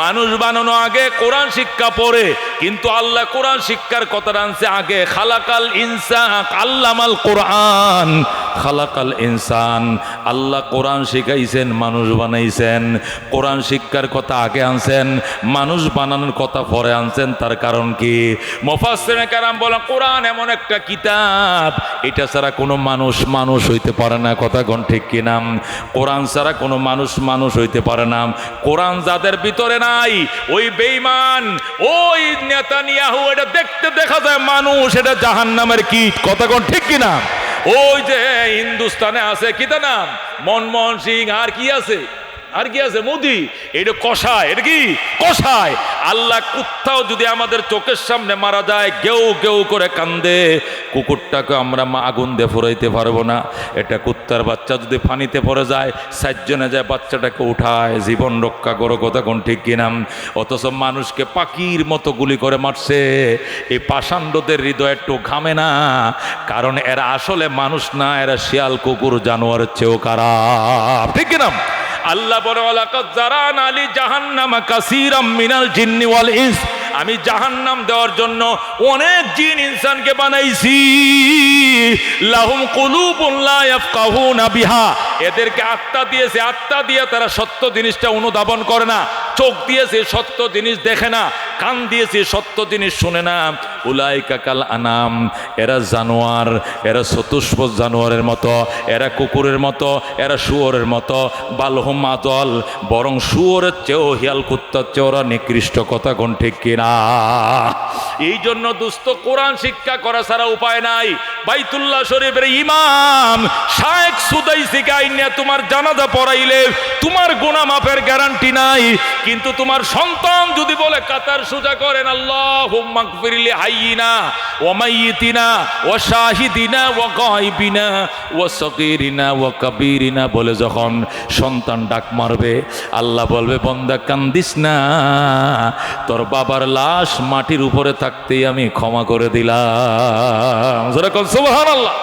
মানুষ বানানো আগে, কোরআন শিক্ষা পরে। কিন্তু আল্লাহ কোরআন শিক্ষার কথা আনছে আগে। খালাকাল ইনসান আল্লামাল কোরআন, খালাকাল ইনসান, আল্লাহ কোরআন শিখাইছেন, মানুষ বানাইছেন। কোরআন শিক্ষার কথা আগে আনছেন, মানুষ বানানোর কথা পরে আনছেন। তার কারণ কি? মুফাসসিরিনে কেরাম বলেন কোরআন এমন একটা কিতাব, এটা ছাড়া কোনো মানুষ মানুষ হইতে পারে না। কথা কোন ঠিক কিনা? কোরআন ছাড়া কোনো মানুষ মানুষ হইতে পারে না। কোরআন যাদের ভিতরে নাই, ওই বেঈমান, ওই নেতানিয়াহু, এটা দেখতে দেখা যায় মানুষ, এটা জাহান্নামের কীট। কথা কোন ঠিক কিনা? ওই যে হিন্দুস্তানে আছে কি তার নাম, মনমোহন সিং, আর কি আছে, আর কি আছে, মোদি, এটা কষায়। এটা কি কষায়? আল্লাহ কুত্তাও যদি আমাদের চোখের সামনে মারা যায়, গেউ গেউ করে কান্দে, কুকুরটাকে আমরা আগুন দিয়ে ফুরাইতে পারবো না। এটা কুত্তার বাচ্চা যদি পানিতে পড়ে যায়, 4 জনে যায় বাচ্চাটাকে উঠায়, জীবন রক্ষা করো। কথা কোন ঠিক কিনা? অথচ মানুষকে পাখির মতো গুলি করে মারছে। এই পাষাণ্ডদের হৃদয় একটু ঘামে না, কারণ এরা আসলে মানুষ না, এরা শিয়াল, কুকুর, জানোয়ারের চেয়েও খারাপ। ঠিক কিনা? আল্লাহ বলে ওয়ালাকাদ যারানা লি জাহান্নামা কাসীরাম মিনাল জিন্নি ওয়াল ইনস, আমি জাহান্নাম দেওয়ার জন্য অনেক জিন ইনসানকে বানাইছি। লাহুম কুলুবুন লা ইয়াফকাহুনা বিহা, এদেরকে আত্মা দিয়েছে, আত্মা দিয়ে তারা সত্য জিনিসটা অনুধাবন করে না। চোখ দিয়েছে, সত্য জিনিস দেখে না। কান দিয়েছে, সত্য জিনিস শুনে না। উলাইকা কাল আনাম, এরা জানোয়ার, এরা চতুষ্পদ জানোয়ারের মতো, এরা কুকুরের মতো, এরা শুয়োরের মতো। বালহুম আদল, বরং শুয়োরের চেয়েও, হিয়াল কুত্তার চেয়েও ওরা নিকৃষ্ট। কথা কোন ঠিক কিনা? এই জন্য দুস্থ কোরআন শিক্ষা করা ছাড়া উপায় নাই। বাইতুল্লাহ শরীফের ইমাম শায়েখ সুদাইসি গাইনিয়া তোমার জানাজা পড়াইলে তোমার গুনাহ মাফের গ্যারান্টি নাই। কিন্তু তোমার সন্তান যদি বলে কাতার সোজা করেন আল্লাহুম্মা গফিরলি হাইয়িনা ওয়া মাইয়িতিনা ওয়া শাহিদিনা ওয়া গায়বিনা ওয়া সগীরিনা ওয়া কাবীরিনা বলে যখন সন্তান ডাক মারবে, আল্লাহ বলবে বান্দা কান্দিস না, তোর বাবার লাশ মাটির উপরে থাকতেই আমি ক্ষমা করে দিলাম। যারা কোন সুবহানাল্লাহ।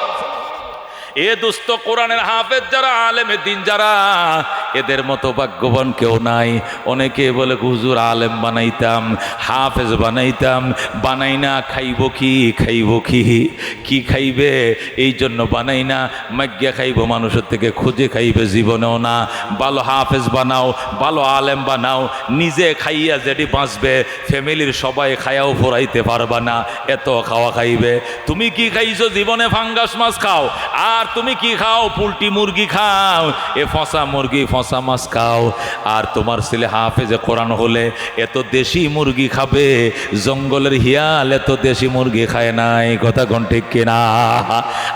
এ দুস্থ কোরআনের হাফেজ যারা, আলেমে দিন যারা, এদের মতো ভাগ্যবান কেউ নাই। অনেকে বলে হুজুর আলেম বানাইতাম, হাফেজ বানাইতাম, বানাই না, খাইব কি, খাইব কি, কি খাইবে এই জন্য বানাই না। মাগ্যা খাইব মানুষের থেকে, খুঁজে খাইবে জীবনেও না। ভালো হাফেজ বানাও, ভালো আলেম বানাও, নিজে খাইয়া যেটি বাঁচবে, ফ্যামিলির সবাই খাইয়াও ফুরাইতে পারবা না, এত খাওয়া খাইবে। তুমি কি খাইছো জীবনে? ফাঙ্গাস মাছ খাও। আর তুমি কি খাও? পোল্ট্রি মুরগি খাও, এ ফসা মুরগি, ফসা মাছ খাও। আর তোমার ছেলে হাফেজে কোরআন হলে এত দেশি মুরগি খাবে, জঙ্গলের হিয়াল এত দেশি মুরগি খায় নাই। কথা কোন ঠিক কিনা?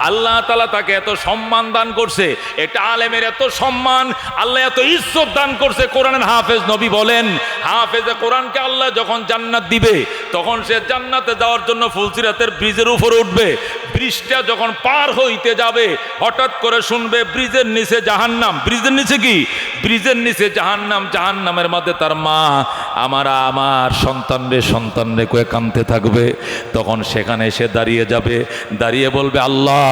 আল্লাহ তাআলা তাকে এত সম্মান দান করছে, এটা আলেমের এত সম্মান, আল্লাহ এত ইজ্জত দান করছে। কোরআনের হাফেজ, নবী বলেন হাফেজে কোরআনকে আল্লাহ যখন জান্নাত দিবে, তখন সে জান্নাতে যাওয়ার জন্য ফুলসিরাতের ব্রিজের উপরে উঠবে। ব্রিজটা যখন পার হইতে যাবে, হঠাৎ করে শুনবে ব্রিজের নিচে জাহান্নাম। ব্রিজের নিচে কি? ব্রিজের নিচে জাহান্নাম। জাহান্নামের মধ্যে তার মা আমার সন্তান রে কয়ে কাঁদতে থাকবে। তখন সেখানে এসে দাঁড়িয়ে যাবে, দাঁড়িয়ে বলবে আল্লাহ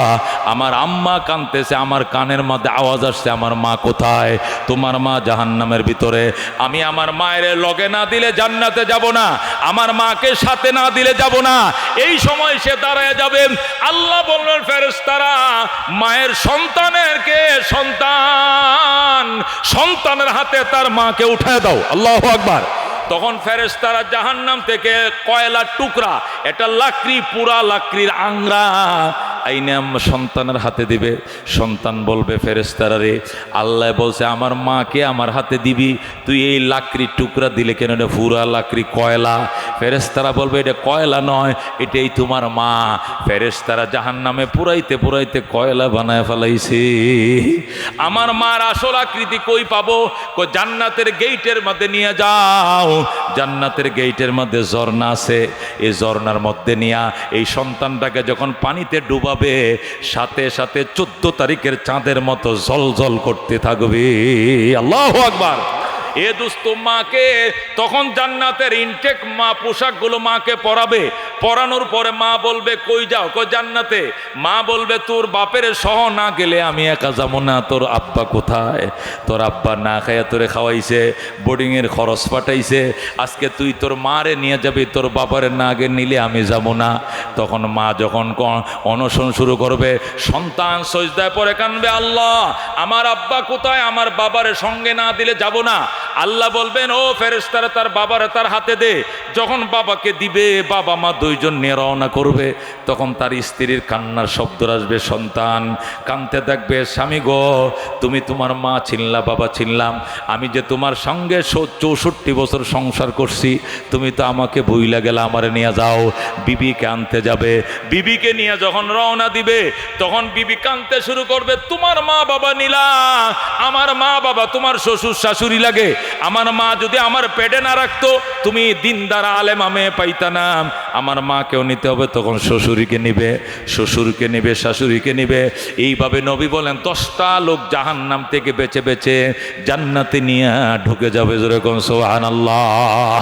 আমার আম্মা কাঁদতেছে, আমার কানের মধ্যে আওয়াজ আসছে, আমার মা কোথায়? তোমার মা জাহান্নামের ভিতরে। আমি আমার মায়ের লগে না দিলে জান্নাতে যাব না। আমার মাকে সাথে না দিলে যাব না। এই সময় সে দাঁড়ায় যাবেন। আল্লাহ বললেন ফেরেশতারা মায়ের সন্তানের হাতে তার মাকে উঠায় দাও। আল্লাহু আকবার। তখন ফেরেশতারা জাহান্নাম থেকে কয়লার টুকরা, এটা লাকড়ি, পুরা লাকড়ির আংরা আইনে সন্তানের হাতে দিবে। সন্তান বলবে ফেরেশতারা রে, আল্লাহ বলছে আমার মাকে আমার হাতে দিবি, তুই এই লাকড়ির টুকরা দিলে কেন? এটা পুরা লাকড়ি, কয়লা। ফেরেশতারা বলবে এটা কয়লা নয়, এটাই তোমার মা। ফেরেশতারা জাহান্নামে পুরাইতে পুরাইতে কয়লা বানায় ফেলাইছে। আমার মার আসল আকৃতি কই পাবো? জান্নাতের গেইটের মধ্যে নিয়ে যাও। জান্নাতের গেইটের মধ্যে ঝর্ণা আছে, এই ঝর্ণার মধ্যে নিয়া এই সন্তানটাকে যখন পানিতে ডুবাবে, সাথে সাথে 14 তারিখের চাঁদের মতো ঝলঝল করতে থাকবে। আল্লাহু আকবার। এ দোস্ত, মাকে তখন জান্নাতের ইনটেক মা পোশাকগুলো মাকে পরাবে। পরানোর পরে মা বলবে কই যাও? কই জান্নাতে। মা বলবে তোর বাপের সহ না গেলে আমি একা যাবো না। তোর আব্বা কোথায়? তোর আব্বা না খাইয়া তোরে খাওয়াইছে, বোর্ডিংয়ের খরচ পাঠাইছে, আজকে তুই তোর মারে নিয়ে যাবি, তোর বাবারে না আগে নিলে আমি যাব না। তখন মা যখন অনশন শুরু করবে, সন্তান সজদায় পড়ে কানবে, আল্লাহ আমার আব্বা কোথায়? আমার বাবারে সঙ্গে না দিলে যাব না। আল্লাহ বলবেন ও ফেরেশতারা তার বাবারে তার হাতে দে। যখন বাবাকে দিবে, বাবা মা দুইজন নিয়ে রওনা করবে। তখন তার স্ত্রীর কান্নার শব্দ আসবে। সন্তান কানতে থাকবে, স্বামী গো তুমি তোমার মা চিনলা, বাবা চিনলাম, আমি যে তোমার সঙ্গে 64 বছর সংসার করছি, তুমি তো আমাকে ভুইলা গেলা, আমারে নিয়ে যাও। বিবিকে আনতে যাবে। বিবিকে নিয়ে যখন রওনা দিবে, তখন বিবি কানতে শুরু করবে, তোমার মা বাবা নিলা, আমার মা বাবা তোমার শ্বশুর শাশুড়ি লাগে। আমার মা যদি আমার পেটে না রাখতো, তুমি দিনদার আলেমা মেয়ে পাইতা না। আমার মাকেও নিতে হবে। তখন শ্বশুরকে নিবে, শ্বশুরকে নিবে, শাশুড়িকে নিবে। এইভাবে নবী বলেন 10টা লোক জাহান্নাম থেকে বেঁচে বেঁচে জান্নাতে নিয়ে ঢুকে যাবে। যেরকম সুবহানাল্লাহ।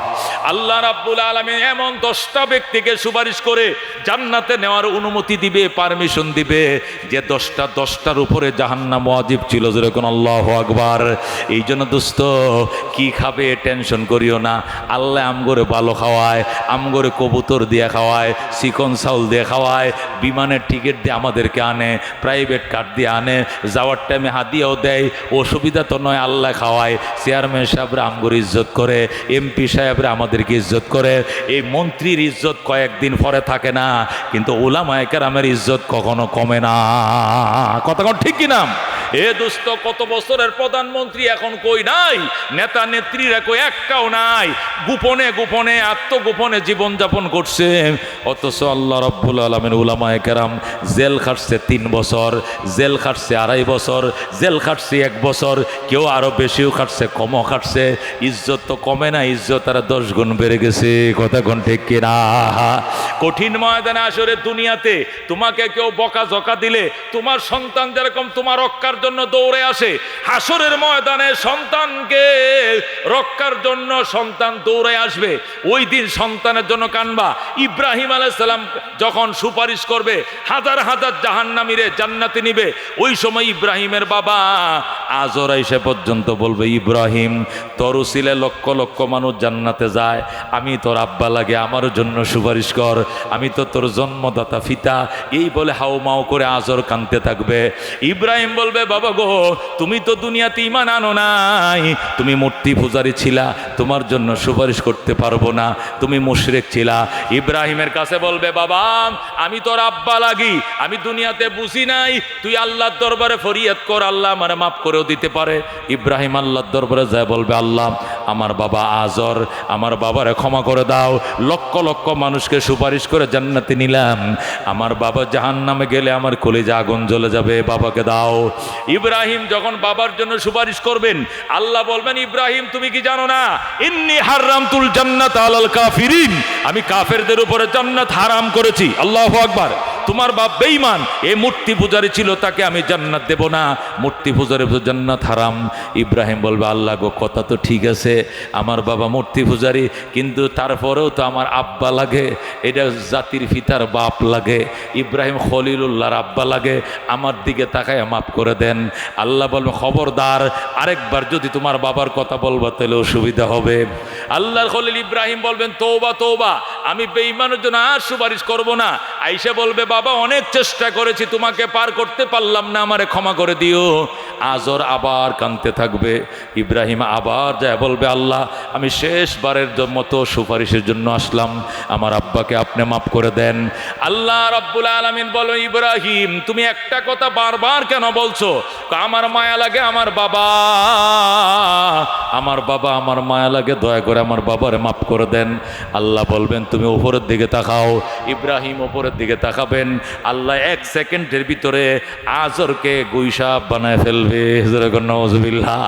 আল্লাহ রাব্বুল আলামিন এমন 10টা ব্যক্তিকে সুপারিশ করে জান্নাতে নেওয়ার অনুমতি দিবে, পারমিশন দিবে, যে 10টার উপরে জাহান্নাম ওয়াজিব ছিল। যেরকম আল্লাহু আকবার। এই জন্য দোস্ত, কি খাবে টেনশন করিও না। আল্লাহ আমগরে ভালো খাওয়ায়, আমগরে কবুতর দিয়ে খাওয়ায়, চিকন চাউল দিয়ে খাওয়ায়, বিমানের টিকিট দিয়ে আমাদেরকে আনে, প্রাইভেট কার দিয়ে আনে, যাওয়ার টাইমে হাদিয়াও দেয়। অসুবিধা তো নয়, আল্লাহ খাওয়ায়। চেয়ারম্যান সাহেবরা আমগরে ইজ্জত করে, এমপি সাহেবরা আমাদেরকে ইজ্জত করে। এই মন্ত্রীর ইজ্জত কয়েকদিন পরে থাকে না, কিন্তু উলামায়ে কেরামের ইজ্জত কখনো কমে না। কথা কোন ঠিক কিনা? এ দোস্ত, কত বছরের প্রধানমন্ত্রী এখন কই নাই, নেতা নেত্রীরা কই একটাও নাই, গোপনে গোপনে আত্মগোপনে জীবনযাপন করছে। অথচ আল্লাহ রাব্বুল আলামিন উলামায়ে কেরাম জেল খাটছে 3 বছর, জেল খাটছে 2.5 বছর, জেল খাটছে 1 বছর, কেউ আরো বেশিও খাটছে, কমও খাটছে। ইজ্জত তো কমে না, ইজ্জত আর 10 গুণ বেড়ে গেছে। কথা কোন ঠিক কিনা? কঠিন ময়দানে আসরে দুনিয়াতে তোমাকে কেউ বকাঝকা দিলে, তোমার সন্তান যেরকম তোমার রক্ষার জন্য দৌড়ে আসে, হাসরের ময়দানে সন্তানকে রক্ষার জন্য সন্তান দৌড়ে আসবে। ওই দিন সন্তানের জন্য কানবা। ইব্রাহিম আলাইহিস সালাম যখন সুপারিশ করবে, হাজার হাজার জাহান্নামীরে জান্নাতে নিবে, ওই সময় ইব্রাহিমের বাবা আজর এসে পর্যন্ত বলবে, ইব্রাহিম তোর উসিলে লক্ষ লক্ষ মানুষ জান্নাতে যায়, আমি তোর আব্বা লাগে, আমার জন্য সুপারিশ কর, আমি তো তোর জন্মদাতা পিতা। এই বলে হাউমাউ করে আজর কানতে থাকবে। ইব্রাহিম বলবে, বাবা গো তুমি তো দুনিয়াতে ঈমান আনো নাই, তুমি মূর্তি পূজারী ছিলা, তোমার জন্য সুপারিশ করতে পারবো না, তুমি মুশরিক ছিলা। ইব্রাহিমের কাছে বলবে, বাবা আমি তোর আব্বা লাগি, আমি দুনিয়াতে বুঝি নাই, তুই আল্লাহর দরবারে ফরিয়াদ কর, আল্লাহ আমারে মাফ করেও দিতে পারে। ইব্রাহিম আল্লাহর দরবারে যায়, বলবে, আল্লাহ আমার বাবা আজর, আমার বাবারে ক্ষমা করে দাও, লক্ষ লক্ষ মানুষকে সুপারিশ করে জান্নাতে নিলাম, আমার বাবা জাহান্নামে গেলে আমার কলিজা আগুন জ্বলে যাবে, বাবাকে দাও। ইব্রাহিম যখন বাবার জন্য সুপারিশ করবেন, আল্লাহ বলবেন, ইব্রাহিম তুমি কি জানো না, ইন্নী হারামতুল জান্নাত আলাল কাফিরিন, আমি কাফেরদের উপরে জান্নাত হারাম করেছি। আল্লাহু আকবার। তোমার বাপ বেঈমান, এই মূর্তি পূজারী ছিল, তাকে আমি জান্নাত দেব না, মূর্তি পূজারী জান্নাত হারাম। ইব্রাহিম বলবে, আল্লাহ গো কথা তো ঠিক আছে, আমার বাবা মূর্তি পূজারী, কিন্তু তারপরেও তো আমার আব্বা লাগে, এটা জাতির পিতার বাপ লাগে, ইব্রাহিম খলিলুল্লাহর আব্বা লাগে, আমার দিকে তাকায় মাফ করে দেন। আল্লাহ বলবে, খবরদার আরেকবার যদি তোমার বাবার কথা বলবো তাহলে অসুবিধা হবে। আল্লাহর খলিল ইব্রাহিম বলবেন তওবা তওবা, আমি বেঈমানের জন্য আর সুপারিশ করব না। আয়েশা বলবে বাবা অনেক চেষ্টা করেছি, তোমাকে পার করতে পারলাম না, আমারে ক্ষমা করে দিও। আজর আবার কাঁদতে থাকবে, ইব্রাহিম আবার যায় বলবে আল্লাহ আমি শেষবারের মতো সুপারিশের জন্য আসলাম, আমার আব্বাকে আপনি মাফ করে দেন। আল্লাহ রাব্বুল আলামিন বলো ইব্রাহিম তুমি একটা কথা বারবার কেন বলছো? আমার মায়া লাগে আমার বাবা, আমার মায়া লাগে, দয়া করে আমার বাবারে মাফ করে দেন। আল্লাহ বলবেন তুমি উপরের দিকে তাকাও। ইব্রাহিম উপরের দিকে তাকাবেন, আল্লাহ 1 সেকেন্ডের ভিতরে আজরকে গুইসাপ বানায় ফেলবে। নাউজুবিল্লাহ।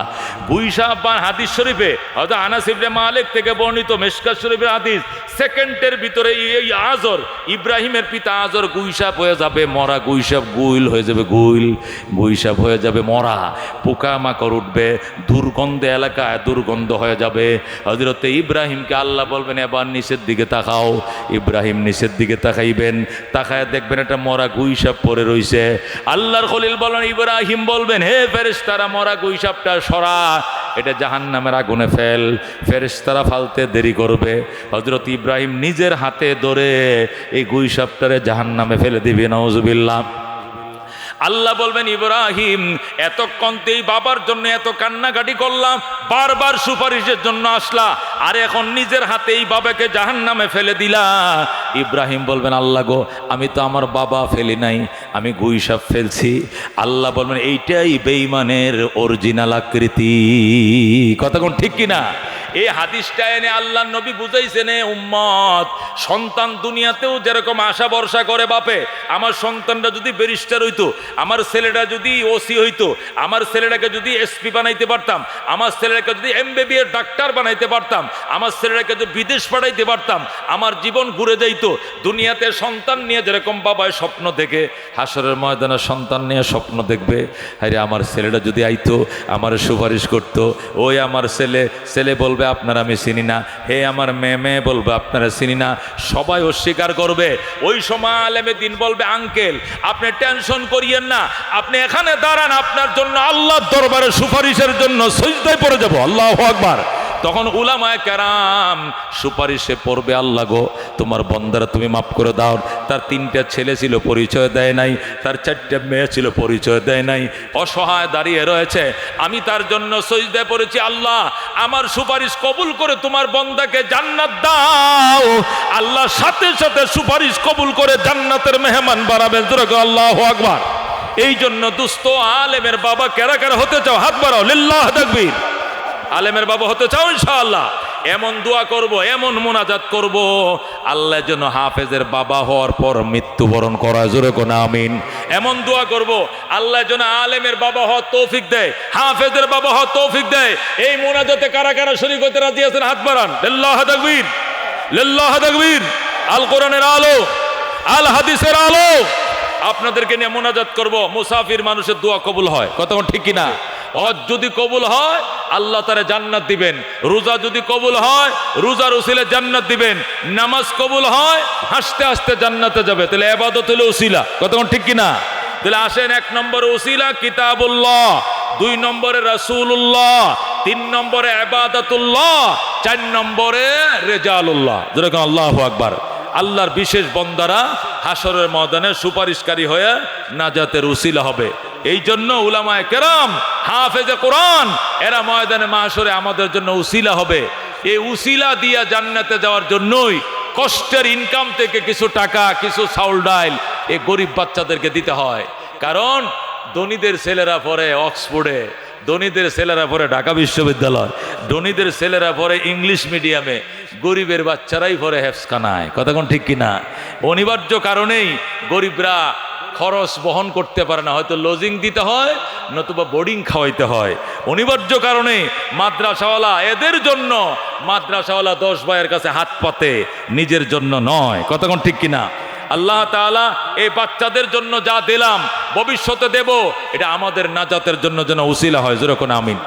গুইসাপ হাদিস শরীফে হযরত আনাস ইবনে মালিক থেকে বর্ণিত, মিশকাত শরীফের হাদিস, সেকেন্ডের ভিতরে এই আজর, ইব্রাহিমের পিতা আজর গুইসাপ হয়ে যাবে, মরা গুইসাপ, গুইল হয়ে যাবে, গুইসাপ হয়ে যাবে মরা, পোকামাকড় উঠবে, দুর্গন্ধ এলাকায় দুর্গন্ধ হয়ে যাবে। হযরতে ইব্রাহিমকে আল্লাহ বলবেন এবার নিচের দিকে তাকাও। ইব্রাহিম নিচের দিকে তাকাইবেন, তাকায় দেখবেন একটা মরা গুইসাপ পড়ে রইছে। আল্লাহর খলিল বলেন ইব্রাহিম বলবেন হে ফেরেশতারা মরা গুইসাপটা সরা, এটা জাহান্নামের আগুনে ফেল। ফেরেশতারা ফালতে দেরি করবে, হযরত ইব্রাহিম নিজের হাতে ধরে এই গুইসাপটারে জাহান্নামে ফেলে দিবে। নাউজুবিল্লাহ। আল্লাহ বলবেন ইব্রাহিম এতক্ষণতেই বাবার জন্য এত কান্নাকাটি করলাম, বারবার সুপারিশের জন্য আসলা, আর এখন নিজের হাতেই বাবাকে জাহান্নামে ফেলে দিলা। ইব্রাহিম বলবেন আল্লাহ গো আমি তো আমার বাবা ফেলি নাই, আমি গুইসাপ ফেলছি। আল্লাহ বলবেন এইটাই বেঈমানের অরিজিনাল আকৃতি। কথা কোন ঠিক কিনা? এই হাদিসটা এনে আল্লাহ নবী বুঝাইছেন উম্মত, সন্তান দুনিয়াতেও যেরকম আশা ভরসা করে বাপে, আমার সন্তানটা যদি ব্যারিস্টার হইতো, আমার ছেলেটা যদি ওসি হইতো, আমার ছেলেটাকে যদি এসপি বানাইতে পারতাম, আমার ছেলেটাকে যদি এমবিবিএস ডাক্তার বানাইতে পারতাম, আমার ছেলেটাকে যদি বিদেশ পাঠাইতে পারতাম, আমার জীবন ঘুরে যাইতো। দুনিয়াতে সন্তান নিয়ে যেরকম বাবায় স্বপ্ন দেখে, হাসরের ময়দানে সন্তান নিয়ে স্বপ্ন দেখবে, আরে আমার ছেলেটা যদি আইতো আমার সুপারিশ করতো, ওই আমার ছেলে বলবে আপনারা আমি চিনি না, হে আমার মেয়ে বলবে আপনারা চিনি না, সবাই অস্বীকার করবে। ওই সময় আলেমে দিন বলবে আঙ্কেল আপনি টেনশন করিয়েন না, আপনি এখানে দাঁড়ান, আপনার জন্য আল্লাহর দরবারে সুপারিশের জন্য সিজদায় পড়ে যাব। আল্লাহু আকবার। তখন উলামায়ে কেরাম সুপারিশে পড়বে আল্লাহ গো তোমার বন্দারা তুমি মাফ করে দাও, তার 3টা ছেলে ছিল পরিচয় দেয় নাই, তার 4টা মেয়ে ছিল পরিচয় দেয় নাই, অসহায় দাঁড়িয়ে রয়েছে, আমি তার জন্য সিজদায় পড়েছি, আল্লাহ আমার সুপারিশ কবুল করে তোমার বন্দাকে জান্নাত দাও। আল্লাহ সাথে সাথে সুপারিশ কবুল করে জান্নাতের মেহমান বানাবেন। আল্লাহু আকবার। এই জন্য দুস্থ আলেমের বাবা কারা কারা হতে চাও হাত বাড়াও, লিল্লাহ তাকবীর। আলেমের বাবা হতে চাও ইনশাআল্লাহ, এমন দোয়া করব, এমন মোনাজাত করব, আল্লাহ যেন হাফেজের বাবা হওয়ার পর মৃত্যুবরণ করা, জোরে কোন আমিন। এমন দোয়া করব আল্লাহ যেন আলেমের বাবা হওয়ার তৌফিক দেয়, হাফেজের বাবা হওয়ার তৌফিক দেয়। এই মোনাজাতে কারা কারা শরীক হতে রাজি আছেন হাত বাড়ান, লিল্লাহ তাকবীর, লিল্লাহ তাকবীর। আল কোরআনের আলো, আল হাদিসের আলো, আপনাদেরকে নিয়ে মোনাজাত করব। মুসাফির মানুষের দোয়া কবুল হয়, কতক্ষণ ঠিক কিনা? হজ যদি কবুল হয় আল্লাহ তারে জান্নাত দিবেন, রোজা যদি কবুল হয় রোজার উসিলে জান্নাত দিবেন, নামাজ কবুল হয় হাসতে হাসতে জান্নাতে যাবে। তাহলে ইবাদত হলো উসিলা, কতক্ষণ ঠিক কিনা? তাহলে আসেন 1 নম্বরে উসিলা কিতাবুল্লাহ, 2 নম্বরে রাসূলুল্লাহ, 3 নম্বরে ইবাদাতুল্লাহ, 4 নম্বরে রিজালুল্লাহ। যেরকম আল্লাহু আকবার। আল্লাহর বিশেষ বন্দারা হাসরের ময়দানে সুপারিশকারী হয়ে নাজাতের উসিলা হবে। এই জন্য উলামায়ে কেরাম হাফেজে কোরআন এরা ময়দানে মাহশরে আমাদের জন্য উসিলা হবে। এই উসিলা দিয়া জান্নাতে যাওয়ার জন্যই কষ্টের ইনকাম থেকে কিছু টাকা, কিছু চাউল ডাল এই গরিব বাচ্চাদেরকে দিতে হয়। কারণ ধনীদের ছেলেরা পড়ে অক্সফোর্ডে, ধনীদের ছেলেরা পড়ে ঢাকা বিশ্ববিদ্যালয়, ধনীদের ছেলেরা পড়ে ইংলিশ মিডিয়ামে, গরিবের বাচ্চারাই পড়ে হেফজখানায়, কতক্ষণ ঠিক কিনা? অনিবার্য কারণেই গরিবরা খরচ বহন করতে পারে না, হয়তো লজিং দিতে হয় নতুবা বোর্ডিং খাওয়াইতে হয়। অনিবার্য কারণে মাদ্রাসাওয়ালা, এদের জন্য মাদ্রাসাওয়ালা 10 ভাইয়ের কাছে হাত পাতে, নিজের জন্য নয়, কতক্ষণ ঠিক কিনা? আল্লাহ তাআলা এই বাচ্চাদের জন্য যা দিলাম ভবিষ্যতে দেব, এটা আমাদের নাজাতের জন্য যেন উসিলা হয়, যেরকম আমিন।